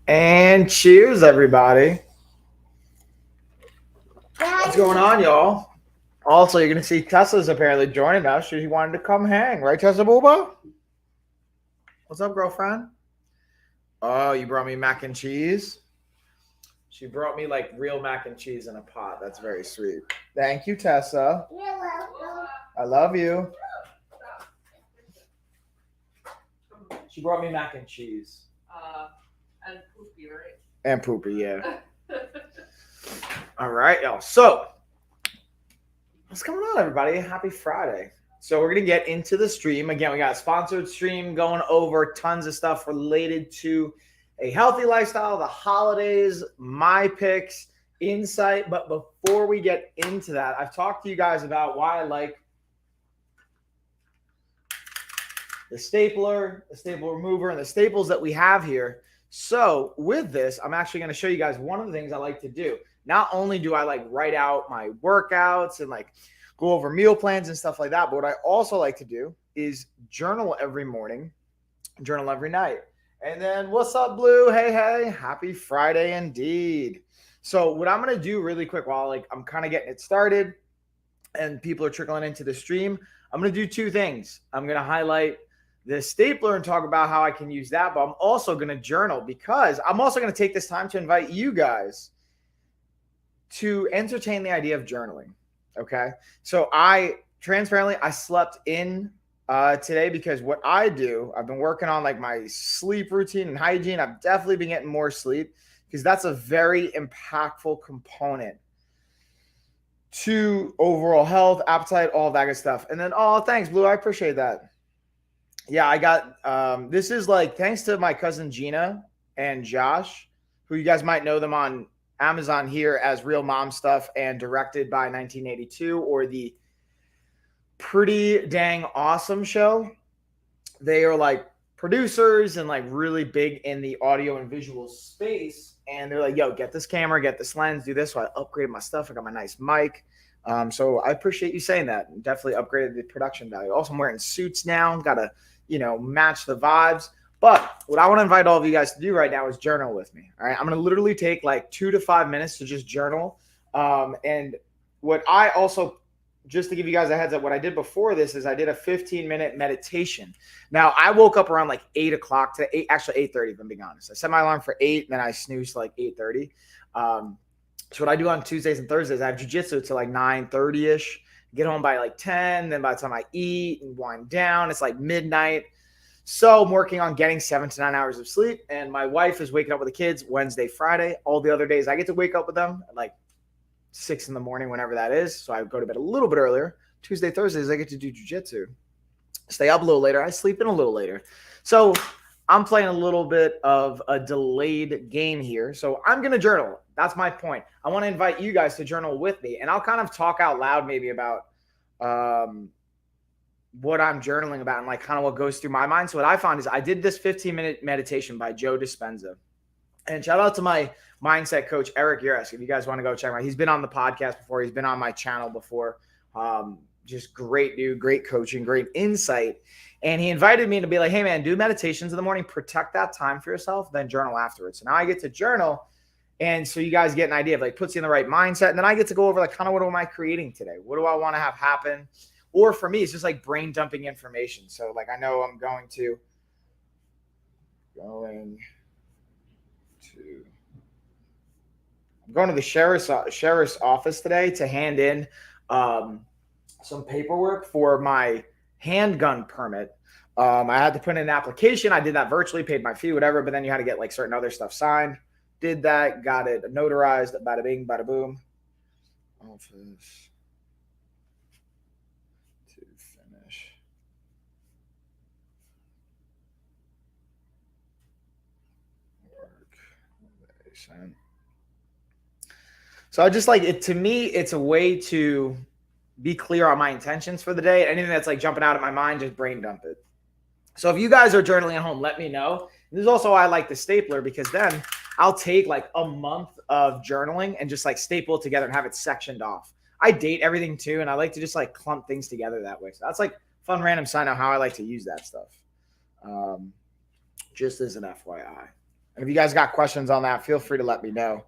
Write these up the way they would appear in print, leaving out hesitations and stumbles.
And cheers, everybody. What's going on, y'all? Also, you're going to see Tessa's apparently joining us. She wanted to come hang, right, Tessa Booba? What's up, girlfriend? Oh, you brought me mac and cheese? She brought me like real mac and cheese in a pot. That's very sweet. Thank you, Tessa. I love you. She brought me mac and cheese. And poopy, right? And poopy, yeah. All right, y'all. So, what's going on, everybody? Happy Friday. So, we're going to get into the stream. Again, we got a sponsored stream going over tons of stuff related to a healthy lifestyle, the holidays, my picks, insight. But before we get into that, I've talked to you guys about why I like the staple remover, and the staples that we have here. So with this, I'm actually going to show you guys one of the things I like to do. Not only do I like write out my workouts and like go over meal plans and stuff like that, but what I also like to do is journal every morning, journal every night. And then what's up, Blue? Hey, happy Friday indeed. So what I'm going to do really quick while like I'm kind of getting it started and people are trickling into the stream, I'm going to do two things. I'm going to highlight the stapler and talk about how I can use that, but I'm also going to journal because I'm also going to take this time to invite you guys to entertain the idea of journaling. Okay. So I slept in today because what I do, I've been working on like my sleep routine and hygiene. I've definitely been getting more sleep because that's a very impactful component to overall health, appetite, all that good stuff. And then, oh, thanks, Blue. I appreciate that. Yeah, I got this is like thanks to my cousin Gina and Josh, who you guys might know them on Amazon here as Real Mom Stuff and Directed by 1982 or the Pretty Dang Awesome Show. They are like producers and like really big in the audio and visual space. And they're like, yo, get this camera, get this lens, do this. So I upgraded my stuff. I got my nice mic. So I appreciate you saying that. Definitely upgraded the production value. Also, I'm wearing suits now. Got to, match the vibes. But what I want to invite all of you guys to do right now is journal with me. All right. I'm going to literally take like 2 to 5 minutes to just journal. And what I also, just to give you guys a heads up, what I did before this is I did a 15-minute meditation. Now, I woke up around like 8 o'clock today, actually 8:30, if I'm being honest. I set my alarm for 8, and then I snoozed to like 8:30. So what I do on Tuesdays and Thursdays, I have jujitsu to like 9:30-ish. Get home by like 10. Then by the time I eat and wind down, it's like midnight. So I'm working on getting 7 to 9 hours of sleep. And my wife is waking up with the kids Wednesday, Friday. All the other days I get to wake up with them at like 6 in the morning, whenever that is. So I go to bed a little bit earlier. Tuesday, Thursdays, I get to do jujitsu. Stay up a little later. I sleep in a little later. So I'm playing a little bit of a delayed game here. So I'm going to journal. That's my point. I want to invite you guys to journal with me. And I'll kind of talk out loud maybe about what I'm journaling about and like kind of what goes through my mind. So what I found is I did this 15-minute meditation by Joe Dispenza. And shout out to my mindset coach, Eric Uresk. If you guys want to go check him out, he's been on the podcast before. He's been on my channel before. Just great dude, great coaching, great insight. And he invited me to be like, hey, man, do meditations in the morning, protect that time for yourself, then journal afterwards. So now I get to journal. And so you guys get an idea of like puts you in the right mindset. And then I get to go over like kind of what am I creating today? What do I want to have happen? Or for me, it's just like brain dumping information. So like I know I'm going to the sheriff's office today to hand in some paperwork for my handgun permit. I had to put in an application. I did that virtually, paid my fee, whatever. But then you had to get like certain other stuff signed. Did that, got it notarized. Bada bing, bada boom. Office to finish. Work. So I just like it. To me, it's a way to be clear on my intentions for the day. Anything that's like jumping out of my mind, just brain dump it. So if you guys are journaling at home, let me know. This is also why I like the stapler, because then I'll take like a month of journaling and just like staple it together and have it sectioned off. I date everything too, and I like to just like clump things together that way. So that's like fun random sign out how I like to use that stuff. Just as an FYI. And if you guys got questions on that, feel free to let me know.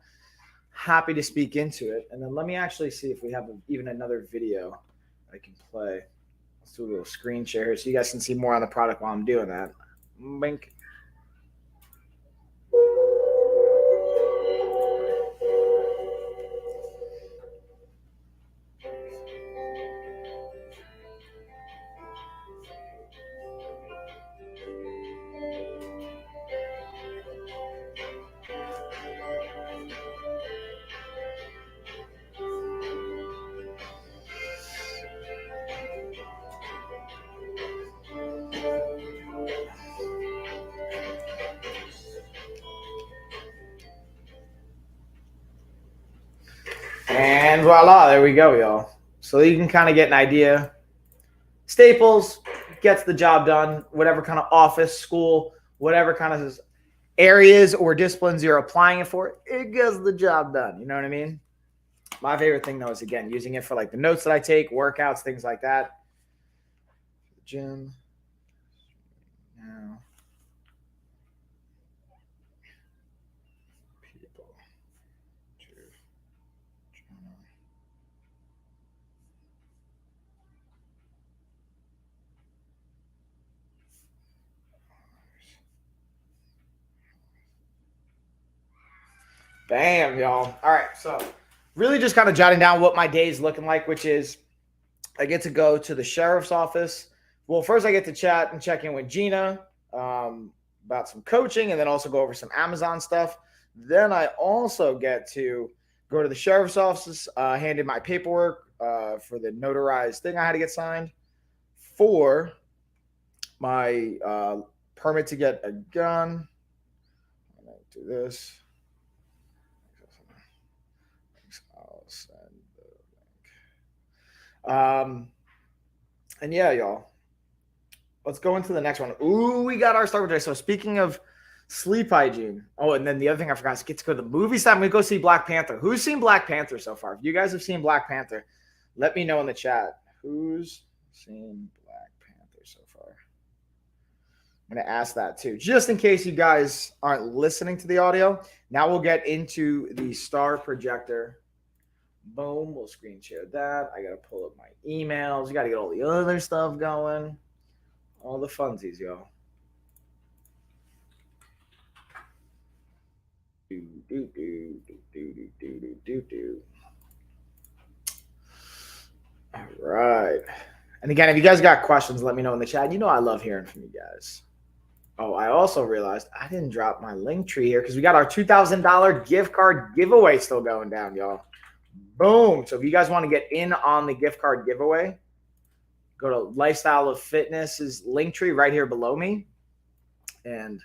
Happy to speak into it. And then let me actually see if we have even another video I can play. Let's do a little screen share here so you guys can see more on the product while I'm doing that. Bink. And voila, there we go, y'all. So you can kind of get an idea. Staples gets the job done, whatever kind of office, school, whatever kind of areas or disciplines you're applying it for, it gets the job done. You know what I mean? My favorite thing, though, is, again, using it for like the notes that I take, workouts, things like that. Gym. Now. People. Bam, y'all. All right, so really just kind of jotting down what my day is looking like, which is I get to go to the sheriff's office. Well, first I get to chat and check in with Gina about some coaching and then also go over some Amazon stuff. Then I also get to go to the sheriff's office, hand in my paperwork for the notarized thing I had to get signed for my permit to get a gun. I'm going to do this. I'll send the link. And yeah, y'all, let's go into the next one. Ooh, we got our start today. So speaking of sleep hygiene. Oh, and then the other thing I forgot is get to go to the movies time. We go see Black Panther. Who's seen Black Panther so far? If you guys have seen Black Panther, let me know in the chat. Who's seen Black Panther so far? I'm going to ask that too, just in case you guys aren't listening to the audio. Now we'll get into the star projector. Boom, we'll screen share that. I got to pull up my emails. You got to get all the other stuff going. All the funsies, y'all. All right. And again, if you guys got questions, let me know in the chat. You know I love hearing from you guys. Oh, I also realized I didn't drop my link tree here because we got our $2,000 gift card giveaway still going down, y'all. Boom. So if you guys want to get in on the gift card giveaway, go to Lifestyle of Fitness's link tree right here below me. And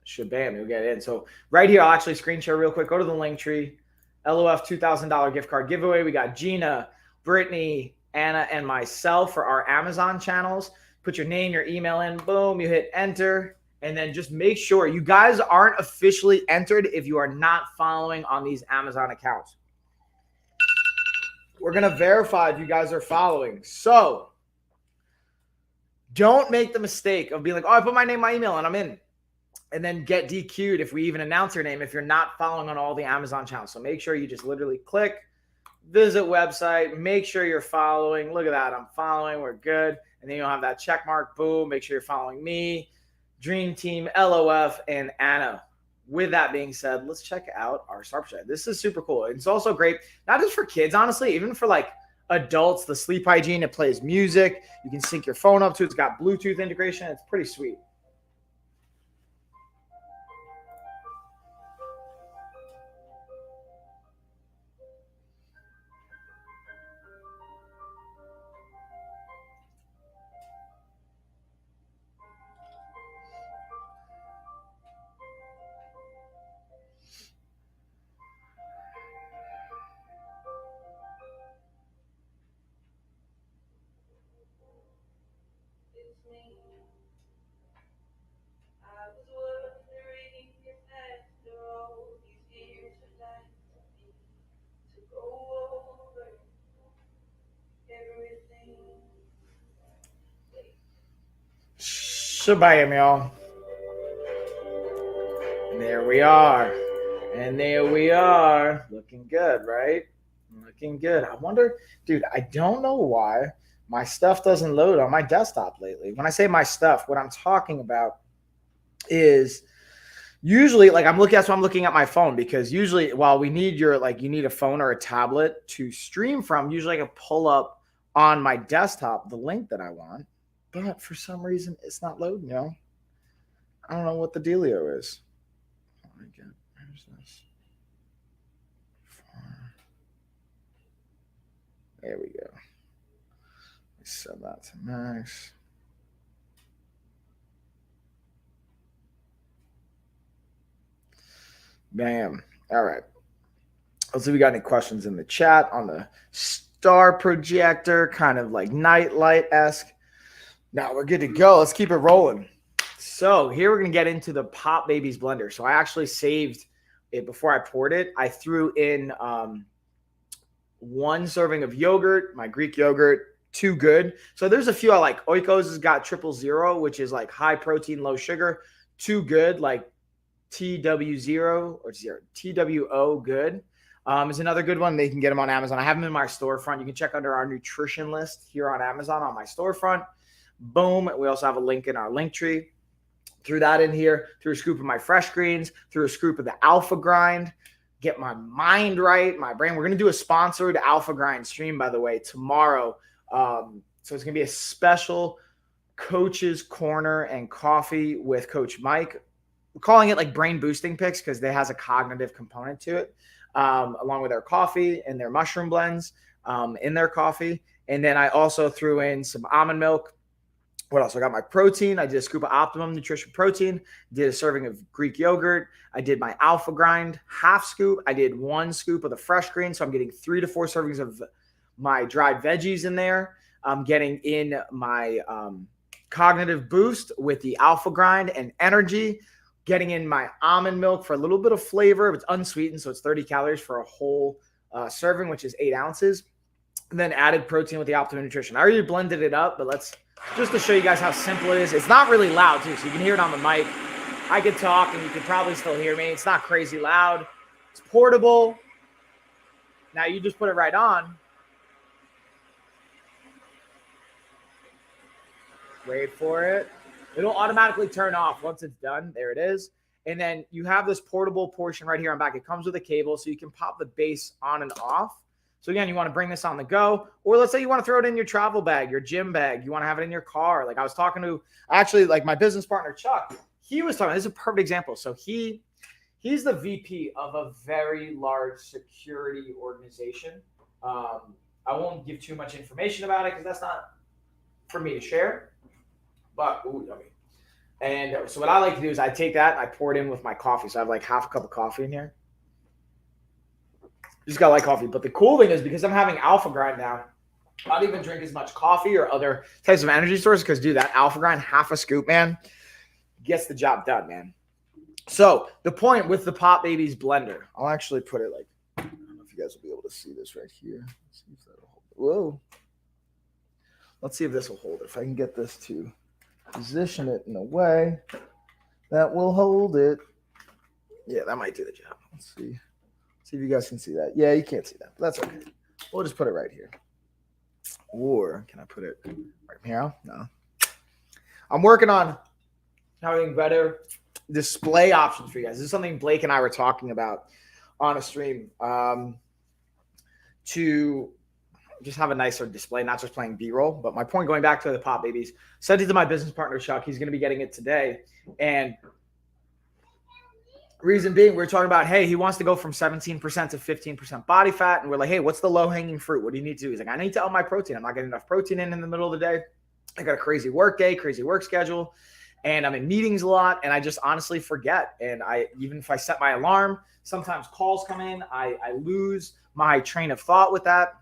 shabam, you'll get in. So right here, I'll actually screen share real quick. Go to the link tree. LOF $2,000 gift card giveaway. We got Gina, Brittany, Anna, and myself for our Amazon channels. Put your name, your email in. Boom, you hit enter. And then just make sure you guys aren't officially entered if you are not following on these Amazon accounts. We're going to verify if you guys are following. So don't make the mistake of being like, oh, I put my name, my email, and I'm in. And then get DQ'd if we even announce your name if you're not following on all the Amazon channels. So make sure you just literally click, visit website, make sure you're following. Look at that. I'm following. We're good. And then you'll have that check mark. Boom. Make sure you're following me, Dream Team, LOF, and Anna. With that being said, let's check out our Star Project. This is super cool. It's also great, not just for kids, honestly, even for like adults, the sleep hygiene. It plays music. You can sync your phone up to it. It's got Bluetooth integration. It's pretty sweet. Shabam, y'all. there we are. And there we are. Looking good, right? Looking good. I wonder, dude, I don't know why my stuff doesn't load on my desktop lately. When I say my stuff, what I'm talking about is usually like that's why I'm looking at my phone, because usually while we need you need a phone or a tablet to stream from, usually I can pull up on my desktop the link that I want. But for some reason it's not loading, I don't know what the dealio is. Where's this? There we go. Set that to max. Bam. All right. Let's see if we got any questions in the chat on the star projector, kind of like nightlight-esque. Now we're good to go. Let's keep it rolling. So here we're going to get into the Pop Babies blender. So I actually saved it before I poured it. I threw in 1 serving of yogurt, my Greek yogurt, Too Good. So there's a few I like. Oikos has got 000, which is like high protein, low sugar. Too Good, like TW0 or TWO Good is another good one. They can get them on Amazon. I have them in my storefront. You can check under our nutrition list here on Amazon on my storefront. Boom. We also have a link in our link tree. Threw that in here, threw a scoop of my fresh greens, threw a scoop of the Alpha Grind. Get my mind right, my brain. We're going to do a sponsored Alpha Grind stream, by the way, tomorrow. So it's going to be a special Coach's Corner and Coffee with Coach Mike. We're calling it like brain boosting picks because it has a cognitive component to it, along with their coffee and their mushroom blends in their coffee. And then I also threw in some almond milk. What else? I got my protein. I did a scoop of Optimum Nutrition Protein. Did a serving of Greek yogurt. I did my Alpha Grind, half scoop. I did 1 scoop of the fresh green. So I'm getting 3 to 4 servings of my dried veggies in there. I'm getting in my cognitive boost with the Alpha Grind and energy. Getting in my almond milk for a little bit of flavor. It's unsweetened, so it's 30 calories for a whole serving, which is 8 ounces. And then added protein with the Optimum Nutrition. I already blended it up, but let's just to show you guys how simple it is. It's not really loud, too, so you can hear it on the mic. I could talk, and you can probably still hear me. It's not crazy loud. It's portable. Now you just put it right on. Wait for it. It'll automatically turn off once it's done. There it is. And then you have this portable portion right here on back. It comes with a cable, so you can pop the base on and off. So again, you want to bring this on the go, or let's say you want to throw it in your travel bag, your gym bag. You want to have it in your car. Like I was talking to actually like my business partner, Chuck, he was talking, this is a perfect example. So he's the VP of a very large security organization. I won't give too much information about it because that's not for me to share, but yummy. And so what I like to do is I take that and I pour it in with my coffee. So I have like half a cup of coffee in here. Just got light coffee. But the cool thing is because I'm having Alpha Grind now, I don't even drink as much coffee or other types of energy sources because, dude, that Alpha Grind, half a scoop, man, gets the job done, man. So the point with the Pop Babies blender, I'll actually put it like, I don't know if you guys will be able to see this right here. Let's see if that'll hold it. Whoa. Let's see if this will hold it. If I can get this to position it in a way that will hold it. Yeah, that might do the job. Let's see. See if you guys can see that. Yeah, you can't see that, but that's okay. We'll just put it right here. Or can I put it right here? No. I'm working on having better display options for you guys. This is something Blake and I were talking about on a stream, to just have a nicer display, not just playing B-roll. But my point, going back to the Pop Babies, sent it to my business partner, Chuck. He's going to be getting it today. And reason being, we're talking about, hey, he wants to go from 17% to 15% body fat. And we're like, hey, what's the low-hanging fruit? What do you need to do? He's like, I need to up my protein. I'm not getting enough protein in the middle of the day. I got a crazy work day, crazy work schedule. And I'm in meetings a lot. And I just honestly forget. And even if I set my alarm, sometimes calls come in. I lose my train of thought with that.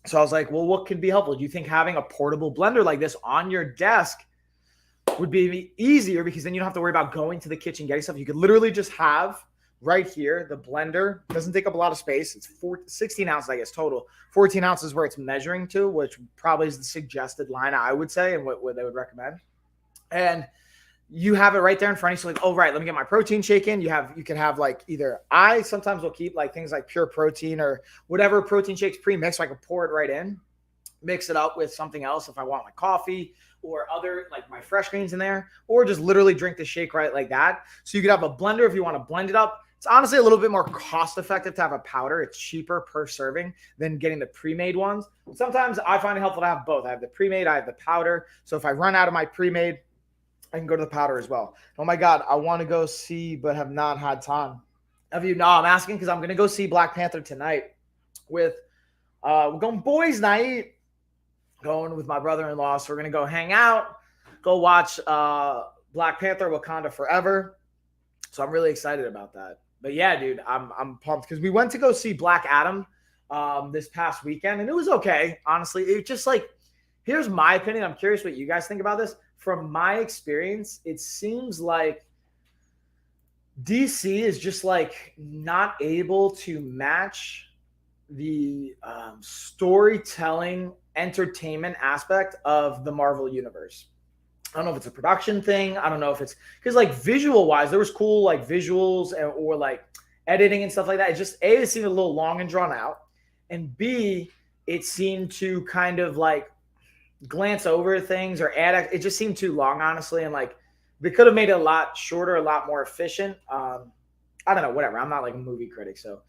So I was like, well, what could be helpful? Do you think having a portable blender like this on your desk would be easier, because then you don't have to worry about going to the kitchen, getting stuff. You could literally just have right here, the blender doesn't take up a lot of space. It's 16 ounces, I guess, total. 14 ounces where it's measuring to, which probably is the suggested line, I would say, and what they would recommend. And you have it right there in front of you. So like, oh, right, let me get my protein shake in. You can have like either I sometimes will keep like things like pure protein or whatever protein shakes pre-mixed so I can pour it right in, mix it up with something else if I want like coffee or other like my fresh greens in there, or just literally drink the shake right like that. So you could have a blender if you want to blend it up. It's honestly a little bit more cost effective to have a powder. It's cheaper per serving than getting the pre-made ones. Sometimes I find it helpful to have both. I have the pre-made, I have the powder. So if I run out of my pre-made, I can go to the powder as well. Oh my God, I want to go see, but have not had time. Have you? No, I'm asking because I'm going to go see Black Panther tonight with, we're going boys night, going with my brother-in-law. So we're going to go hang out, go watch Black Panther, Wakanda Forever. So I'm really excited about that. But yeah, dude, I'm pumped because we went to go see Black Adam this past weekend, and it was okay. Honestly, it just like, here's my opinion. I'm curious what you guys think about this. From my experience, it seems like DC is just like not able to match the storytelling, entertainment aspect of the Marvel universe. I don't know if it's a production thing. I don't know if it's because like visual wise, there was cool like visuals or like editing and stuff like that. It just A, it seemed a little long and drawn out, and B, it seemed to kind of like glance over things or add. It just seemed too long, honestly, and like they could have made it a lot shorter, a lot more efficient. I don't know, whatever. I'm not like a movie critic, so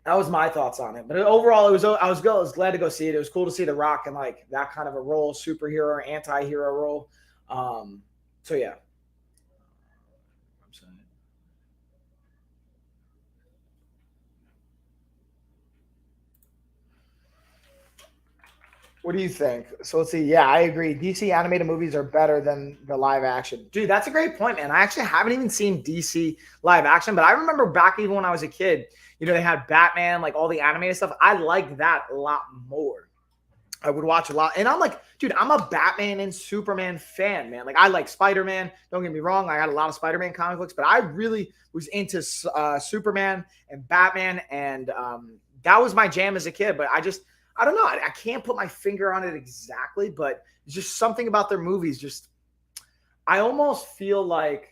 that was my thoughts on it. But overall, it was I was glad to go see it. It was cool to see The Rock in like that kind of a role, superhero or anti-hero role. So yeah. What do you think? So let's see. Yeah, I agree. DC animated movies are better than the live action. Dude, that's a great point, man. I actually haven't even seen DC live action, but I remember back even when I was a kid, they had Batman, like all the animated stuff. I liked that a lot more. I would watch a lot. And I'm like, dude, I'm a Batman and Superman fan, man. Like, I like Spider-Man. Don't get me wrong. I got a lot of Spider-Man comic books, but I really was into Superman and Batman. And that was my jam as a kid. But I don't know. I can't put my finger on it exactly, but it's just something about their movies. Just, I almost feel like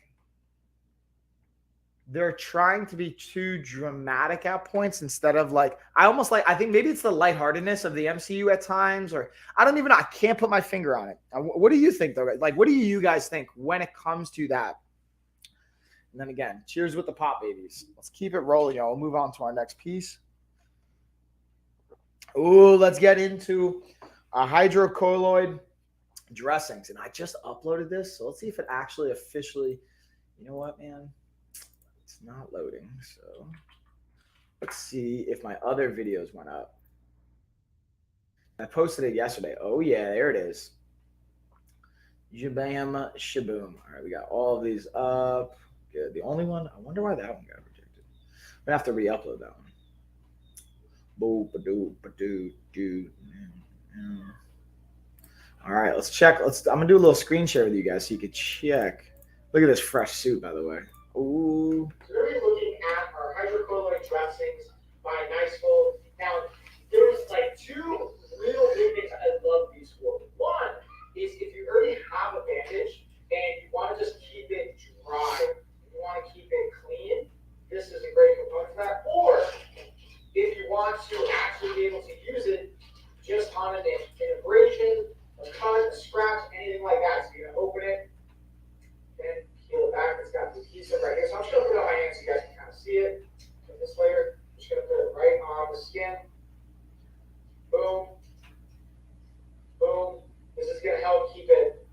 they're trying to be too dramatic at points instead of like, I think maybe it's the lightheartedness of the MCU at times, or I don't even know. I can't put my finger on it. What do you think though? Like, what do you guys think when it comes to that? And then again, cheers with the pop babies. Let's keep it rolling, y'all. We'll move on to our next piece. Ooh, let's get into hydrocolloid dressings. And I just uploaded this, so let's see if it actually officially, you know what, man? It's not loading, so let's see if my other videos went up. I posted it yesterday. Oh, yeah, there it is. Jabam shaboom. All right, we got all of these up. Good. The only one, I wonder why that one got rejected. I'm going to have to re-upload that one. All right, let's check. I'm gonna do a little screen share with you guys so you can check. Look at this fresh suit, by the way. Ooh. So we're looking at our hydrocolloid dressings by Niceful. Now, there's like two real big things I love these for. One is if you already have a bandage and you want to just keep it dry, you want to keep it clean, this is a great component for that. Or if you want to actually be able to use it just on an abrasion, a cut, a scratch, anything like that. So you're going to open it and peel it back. It's got the adhesive right here. So I'm just going to put it on my hand so you guys can kind of see it. With this layer, I'm just going to put it right on the skin. Boom. Boom. This is going to help keep it,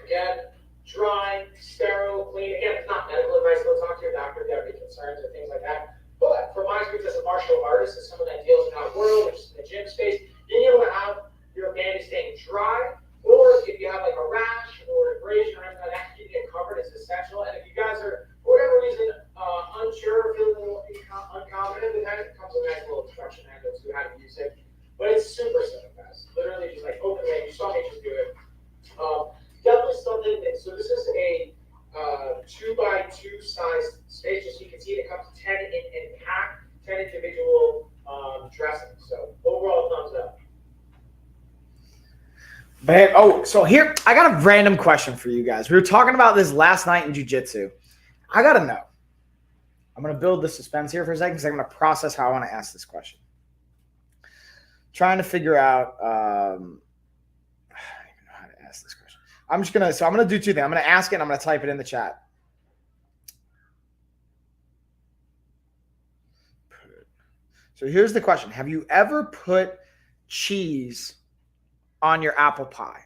again, dry, sterile, clean. Again, it's not medical advice. Go talk to your doctor if you have any concerns or things like that. But for my experience as a martial artist and someone that deals in that world, which is in the gym space, being able to have your bandage staying dry, or if you have like a rash or abrasion or anything like that, keeping it covered is essential. And if you guys are, for whatever reason, unsure, feeling a little unconfident with that, it comes with a nice little instruction manual to how to use it. But it's super simple, guys. Literally just like open it. You saw me just do it. Definitely something that, so this is a 2x2 size space. Just so you can see it comes 10 in pack, 10 individual dressings. So overall thumbs up. So here, I got a random question for you guys. We were talking about this last night in jiu-jitsu. I got to know. I'm going to build the suspense here for a second because I'm going to process how I want to ask this question. Trying to figure out, I don't even know how to ask this question. I'm going to do two things. I'm going to ask it and I'm going to type it in the chat. So here's the question. Have you ever put cheese on your apple pie?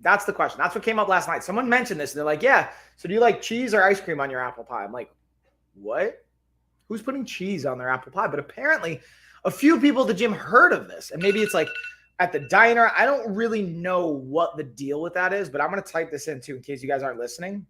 That's the question. That's what came up last night. Someone mentioned this and they're like, yeah, so do you like cheese or ice cream on your apple pie? I'm like, what? Who's putting cheese on their apple pie? But apparently a few people at the gym heard of this. And maybe it's like at the diner. I don't really know what the deal with that is, but I'm going to type this in too in case you guys aren't listening.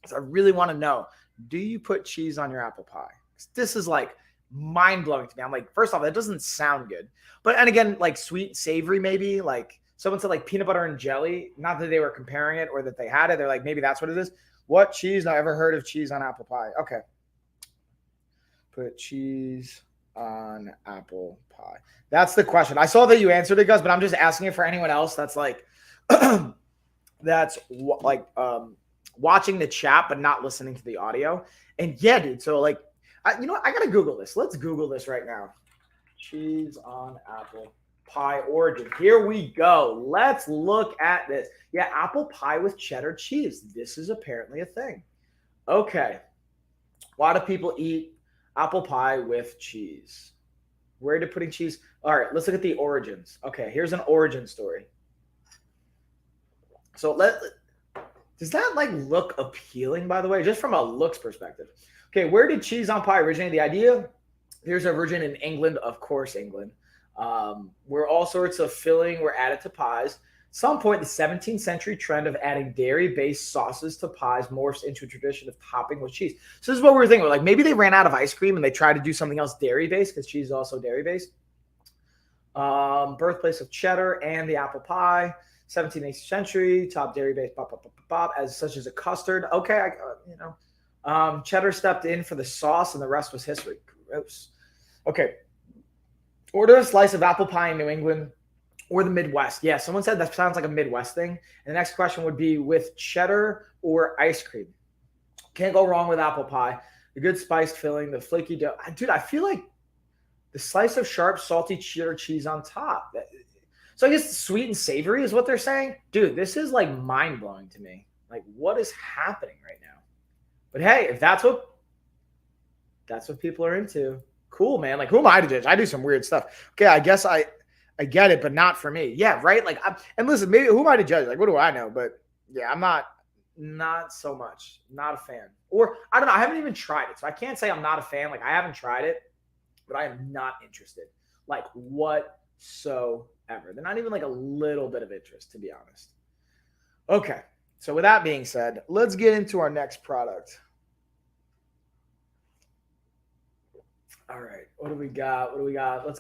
So I really want to know, do you put cheese on your apple pie? This is like mind-blowing to me. I'm like, first off, that doesn't sound good. But, and again, like sweet, savory maybe. Like someone said like peanut butter and jelly. Not that they were comparing it or that they had it. They're like, maybe that's what it is. What cheese? No, ever heard of cheese on apple pie? Okay. Put cheese on apple pie. That's the question. I saw that you answered it, Gus, but I'm just asking it for anyone else that's like, that's like watching the chat but not listening to the audio. And yeah, dude. So like, you know what? I gotta Google this. Let's Google this right now. Cheese on apple pie origin. Here we go. Let's look at this. Yeah, apple pie with cheddar cheese. This is apparently a thing. Okay. Why do people eat apple pie with cheese? Where did putting cheese? All right, let's look at the origins. Okay, here's an origin story. So does that like look appealing, by the way, just from a looks perspective? Okay, where did cheese on pie originate? The idea, here's a origin in England, of course, England, where all sorts of filling were added to pies. Some point, the 17th century trend of adding dairy-based sauces to pies morphs into a tradition of topping with cheese. So this is what we were thinking. Like maybe they ran out of ice cream and they tried to do something else dairy-based because cheese is also dairy-based. Birthplace of cheddar and the apple pie. 17th, 18th century, top dairy-based as such as a custard. Okay, cheddar stepped in for the sauce and the rest was history. Gross. Okay. Order a slice of apple pie in New England or the Midwest. Yeah, someone said that sounds like a Midwest thing. And the next question would be with cheddar or ice cream. Can't go wrong with apple pie. The good spiced filling, the flaky dough. Dude, I feel like the slice of sharp, salty cheddar cheese on top. So I guess sweet and savory is what they're saying. Dude, this is like mind-blowing to me. Like, what is happening right now? But hey, if that's what people are into, cool, man. Like, who am I to judge? I do some weird stuff. Okay, I guess I get it, but not for me. Yeah, right? Like, and listen, maybe who am I to judge? Like, what do I know? But yeah, I'm not so much. Not a fan. Or, I don't know. I haven't even tried it. So I can't say I'm not a fan. Like, I haven't tried it, but I am not interested. Like, whatsoever. They're not even like a little bit of interest, to be honest. Okay. So with that being said, let's get into our next product. All right. What do we got? Let's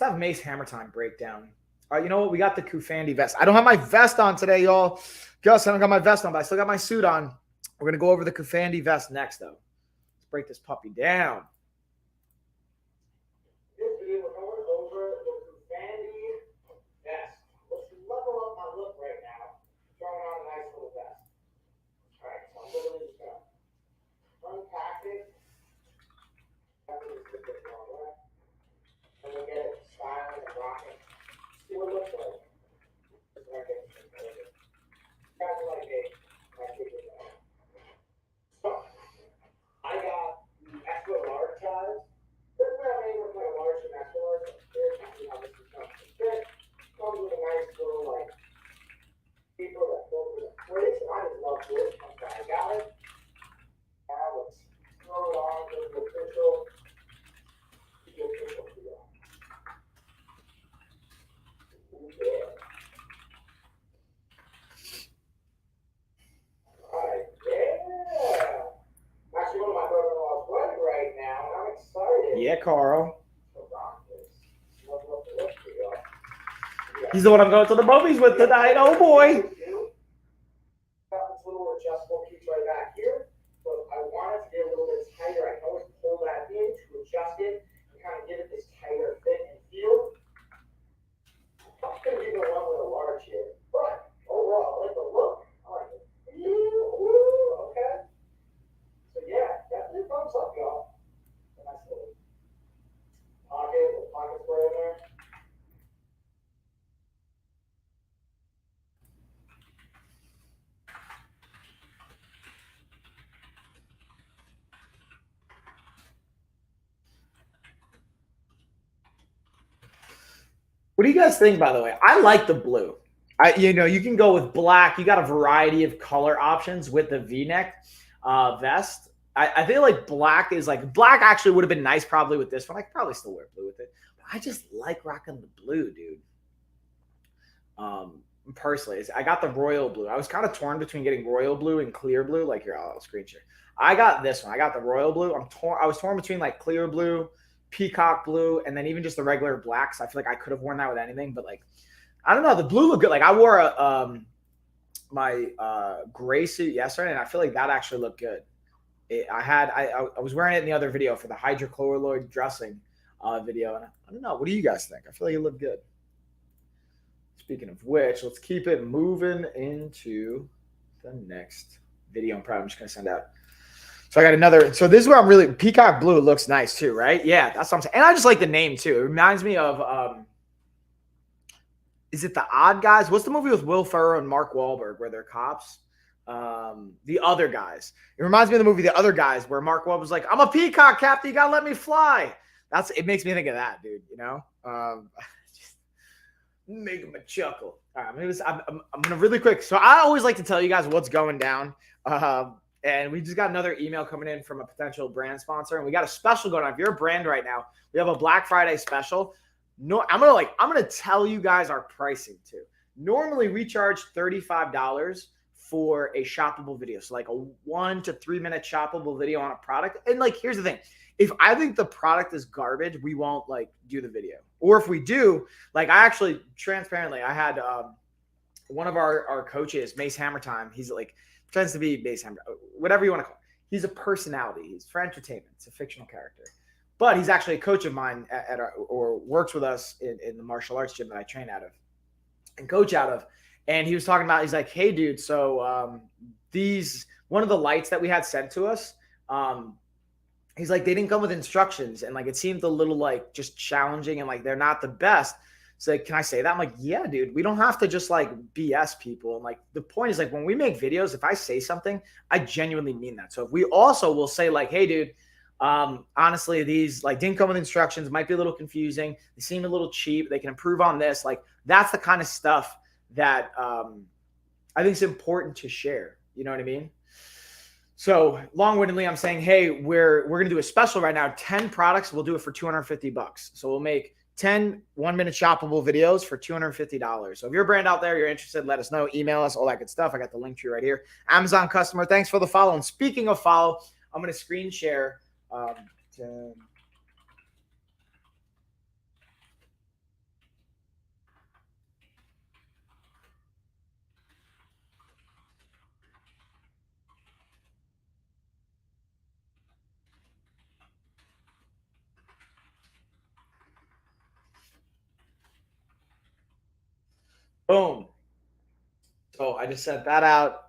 have Mace Hammer Time breakdown. All right. You know what? We got the Kufandi vest. I don't have my vest on today, y'all. Gus, I don't got my vest on, but I still got my suit on. We're going to go over the Kufandi vest next, though. Let's break this puppy down. Yeah, Carl. He's the one I'm going to the movies with tonight. Oh, boy. What do you guys think, by the way? I like the blue. You can go with black. You got a variety of color options with the V-neck vest. I feel like black actually would have been nice probably with this one. I could probably still wear blue with it. But I just like rocking the blue, dude. Personally, I got the royal blue. I was kind of torn between getting royal blue and clear blue. Like here, I'll screen share. I got this one. I got the royal blue. I was torn between like clear blue, peacock blue, and then even just the regular blacks. I feel like I could have worn that with anything, but like I don't know. The blue looked good. Like I wore my gray suit yesterday, and I feel like that actually looked good. I was wearing it in the other video for the hydrochloroid dressing video, and I don't know. What do you guys think? I feel like it looked good. Speaking of which, let's keep it moving into the next video. I'm just gonna send out. So I got another. So this is where I'm really peacock blue looks nice too, right? Yeah, that's what I'm saying. And I just like the name too. It reminds me of is it The Odd Guys? What's the movie with Will Ferrell and Mark Wahlberg where they're cops? The Other Guys. It reminds me of the movie The Other Guys where Mark Wahlberg was like, "I'm a peacock, Captain. You gotta let me fly." It makes me think of that, dude. You know, just make him a chuckle. All right, I'm gonna really quick. So I always like to tell you guys what's going down. And we just got another email coming in from a potential brand sponsor, and we got a special going on. If you're a brand right now, we have a Black Friday special. No, I'm gonna tell you guys our pricing too. Normally we charge $35 for a shoppable video. So like a 1 to 3 minute shoppable video on a product. And like, here's the thing. If I think the product is garbage, we won't like do the video. Or if we do, like I actually transparently, I had one of our coaches, Mace Hammer Time. He's like, tends to be Mace Hammer, whatever you want to call it. He's a personality. He's for entertainment. It's a fictional character. But he's actually a coach of mine or works with us in the martial arts gym that I train out of and coach out of. And he was talking about, he's like, "Hey, dude, so one of the lights that we had sent to us, he's like, they didn't come with instructions. And like, it seemed a little like just challenging and like, they're not the best." So like, "Can I say that?" I'm like, "Yeah, dude, we don't have to just like BS people." And like, the point is like, when we make videos, if I say something, I genuinely mean that. So if we also will say like, "Hey, dude, honestly, these like didn't come with instructions, might be a little confusing. They seem a little cheap. They can improve on this." Like that's the kind of stuff that I think is important to share. You know what I mean? So long-windedly, I'm saying, hey, we're going to do a special right now. 10 products. We'll do it for $250. So we'll make 10 1-minute shoppable videos for $250. So if you're a brand out there, you're interested, let us know. Email us, all that good stuff. I got the link to you right here. Amazon customer, thanks for the follow. And speaking of follow, I'm going to screen share. Boom. So I just sent that out.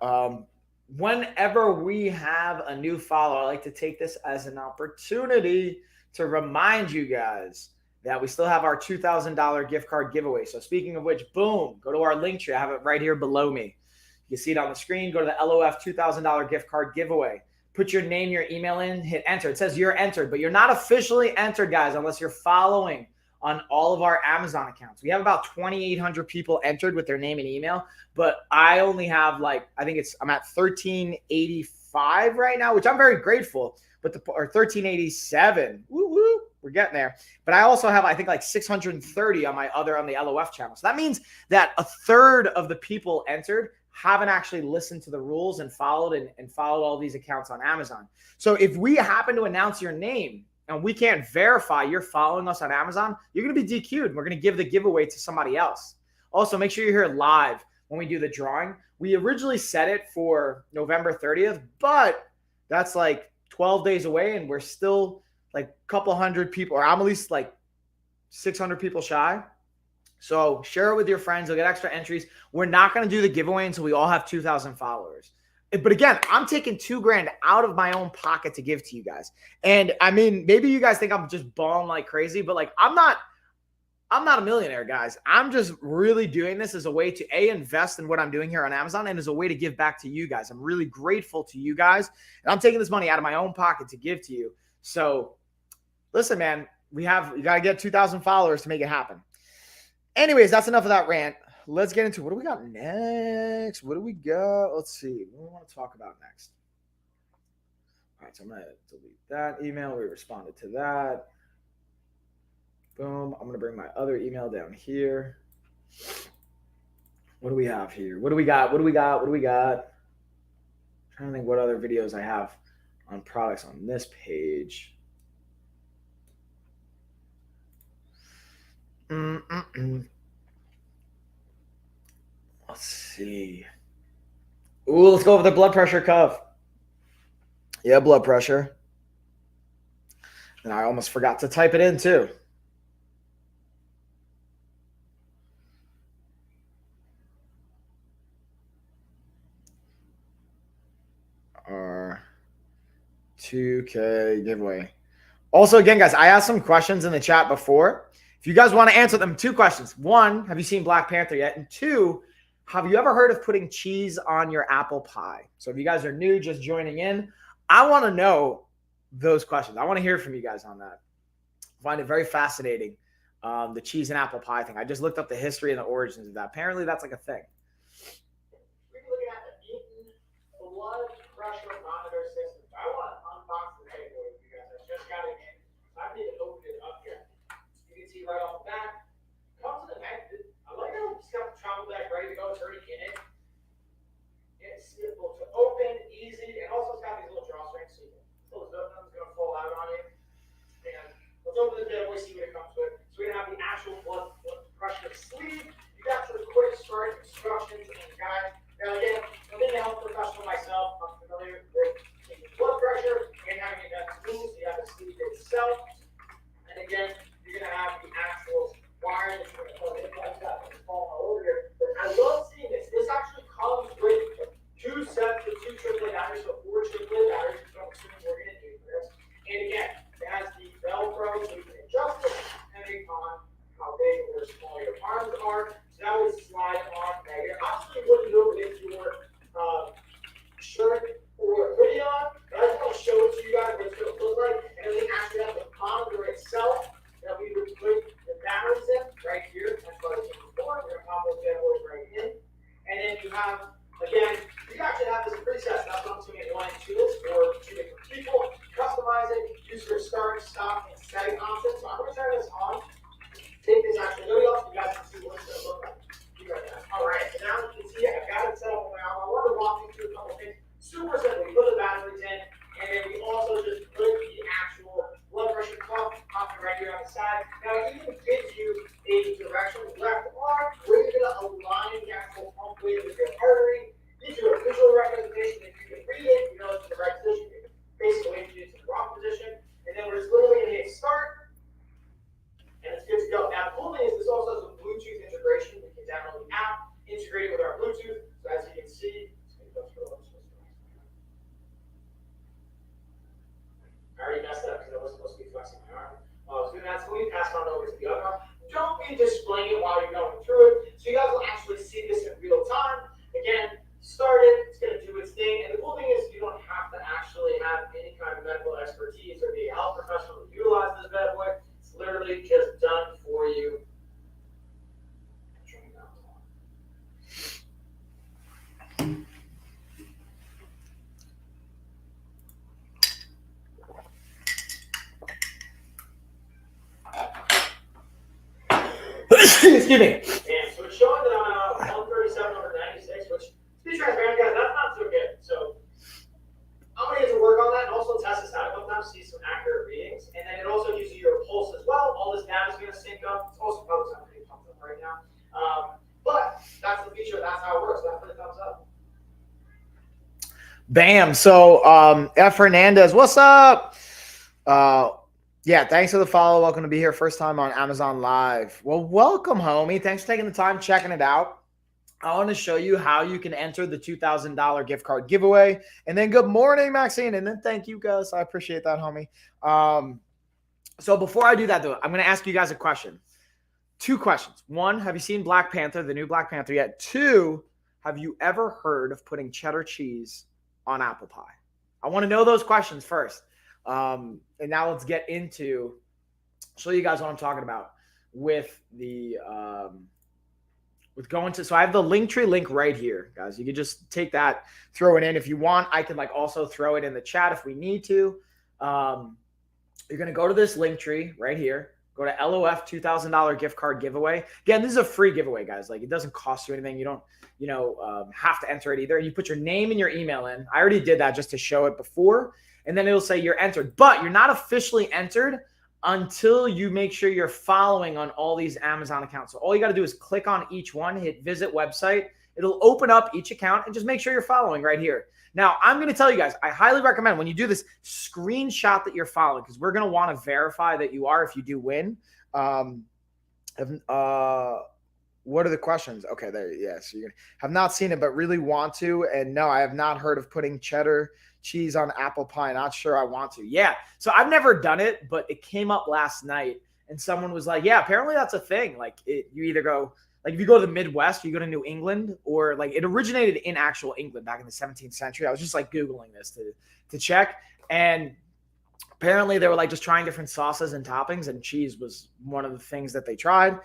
Whenever we have a new follow, I like to take this as an opportunity to remind you guys that we still have our $2,000 gift card giveaway. So speaking of which, boom, go to our link tree. I have it right here below me. You see it on the screen. Go to the LOF $2,000 gift card giveaway. Put your name, your email in, hit enter. It says you're entered, but you're not officially entered, guys, unless you're following on all of our Amazon accounts. We have about 2,800 people entered with their name and email, but I only have like, I'm at 1,385 right now, which I'm very grateful, or 1,387. Woo woo, we're getting there. But I also have, I think like 630 on the LOF channel. So that means that a third of the people entered haven't actually listened to the rules and followed all these accounts on Amazon. So if we happen to announce your name and we can't verify you're following us on Amazon, you're going to be DQ'd. We're going to give the giveaway to somebody else. Also, make sure you're here live when we do the drawing. We originally set it for November 30th, but that's like 12 days away, and we're still like a couple hundred people, or I'm at least like 600 people shy. So share it with your friends. You'll get extra entries. We're not going to do the giveaway until we all have 2,000 followers. But again, I'm taking $2,000 out of my own pocket to give to you guys. And I mean, maybe you guys think I'm just balling like crazy, but like I'm not a millionaire, guys. I'm just really doing this as a way to invest in what I'm doing here on Amazon, and as a way to give back to you guys. I'm really grateful to you guys, and I'm taking this money out of my own pocket to give to you. So listen, man, you got to get 2,000 followers to make it happen. Anyways, that's enough of that rant. Let's get into what do we got next? What do we got? Let's see. What do we want to talk about next? All right, so I'm going to delete that email. We responded to that. Boom. I'm going to bring my other email down here. What do we have here? What do we got? What do we got? What do we got? I'm trying to think what other videos I have on products on this page. Let's see. Ooh, let's go over the blood pressure cuff. Yeah, blood pressure. And I almost forgot to type it in too. Our 2K giveaway. Also, again, guys, I asked some questions in the chat before. If you guys want to answer them, 2 questions. 1, have you seen Black Panther yet? And 2, have you ever heard of putting cheese on your apple pie? So if you guys are new, just joining in, I want to know those questions. I want to hear from you guys on that. I find it very fascinating, the cheese and apple pie thing. I just looked up the history and the origins of that. Apparently, that's like a thing. We're looking at the Eaton blood pressure monitor system. I want to unbox the table with you guys. I just got it in. I need to open it up here. You can see right off the back. Comes in the magnet. I like how it's got the travel bag ready to go. It's already in it. It's simple to open, easy, and also it's got these little drawstrings so you can close it up. Nothing's going to fall out on you. And let's open the giveaway, see what it comes with. So we're going to have the actual blood pressure sleeve. You got some quick start instructions and guide. Now again, I'm being a health professional myself. I'm familiar with taking blood pressure and having it done clean. So you have the sleeve itself. And again, you're going to have the actual wire that you're going to plug in like that. It's falling all over here. But I love seeing this. This actually comes with 2 sets of 2 AAA batteries, so 4 AAA batteries, which I'm assuming we're going to do for this. And again, it has the Velcro, so you can adjust it depending on how big or small your arms are. So that would slide on there. You actually wouldn't do it with your shirt or hoodie on, but I just want to show it to you guys what it's going to look like. And then we actually have the monitor itself that we would put the batteries in right here. That's what I was saying before. We're going to pop those bad boys right in. And then you have, again, you actually have this presets. That's what I'm doing in 1 and 2 for 2 different people. Customize it, use your start, stop, and setting options. So I'm going to turn this on. Take this actual hoodie off. You guys can see what it's going to look like. All right, so now you can see I've got it set up now. I want to walk you through a couple things. Super simple. We put the batteries in, and then we also just put the actual blood pressure cuff on right here on the side. Now, it even gives you a direction left arm where you're going to align the actual pump with your artery. Gives you a visual representation. If you can read it, you know it's in the right position. You can basically change it to the wrong position. And then we're just literally going to hit start. And it's good to go. Now, the cool thing is this also has a Bluetooth integration. We can download the app, integrate it with our Bluetooth. So as you can see, I already messed up because I wasn't supposed to be flexing my arm. While I was doing that, so we passed on over to the other arm. Don't be displaying it while you're going through it. So you guys will actually see this in real time. Again, start it. It's going to do its thing. And the cool thing is you don't have to actually have any kind of medical expertise or be a health professional to utilize this bad boy. It's literally just done for you. Excuse me. And so it's showing that I'm 137 over 96, which, to be transparent, guys, that's not so good. So I'm going to get to work on that and also test this out a couple times, see some accurate readings. And then it also gives you your pulse as well. All this data is going to sync up. It's also probably not pretty pumped up right now. But that's the feature. That's how it works. That's for the thumbs up. Bam. So F. Hernandez, what's up? Yeah, thanks for the follow. Welcome to be here. First time on Amazon Live. Well, welcome, homie. Thanks for taking the time, checking it out. I want to show you how you can enter the $2,000 gift card giveaway. And then good morning, Maxine. And then thank you, guys. I appreciate that, homie. So before I do that, though, I'm going to ask you guys a question. 2 questions. 1, have you seen Black Panther, the new Black Panther yet? 2, have you ever heard of putting cheddar cheese on apple pie? I want to know those questions first. And now let's get into, show you guys what I'm talking about. with the with going to, so I have the Linktree link right here, guys. You can just take that, throw it in if you want. I can like also throw it in the chat if we need to. You're going to go to this Linktree right here. Go to LOF $2,000 gift card giveaway. Again, this is a free giveaway, guys. Like, it doesn't cost you anything. You don't, have to enter it either. You put your name and your email in. I already did that just to show it before. And then it'll say you're entered. But you're not officially entered until you make sure you're following on all these Amazon accounts. So all you got to do is click on each one, hit visit website. It'll open up each account and just make sure you're following right here. Now, I'm going to tell you guys, I highly recommend when you do this, screenshot that you're following, because we're going to want to verify that you are if you do win. What are the questions? Okay, there. Yeah, so you have not seen it, but really want to. And no, I have not heard of putting cheddar cheese on apple pie. Not sure I want to. Yeah, so I've never done it, but it came up last night, and someone was like, "Yeah, apparently that's a thing. Like, you either go." Like if you go to the Midwest, you go to New England, or like it originated in actual England back in the 17th century. I was just like Googling this to check. And apparently they were like just trying different sauces and toppings, and cheese was one of the things that they tried.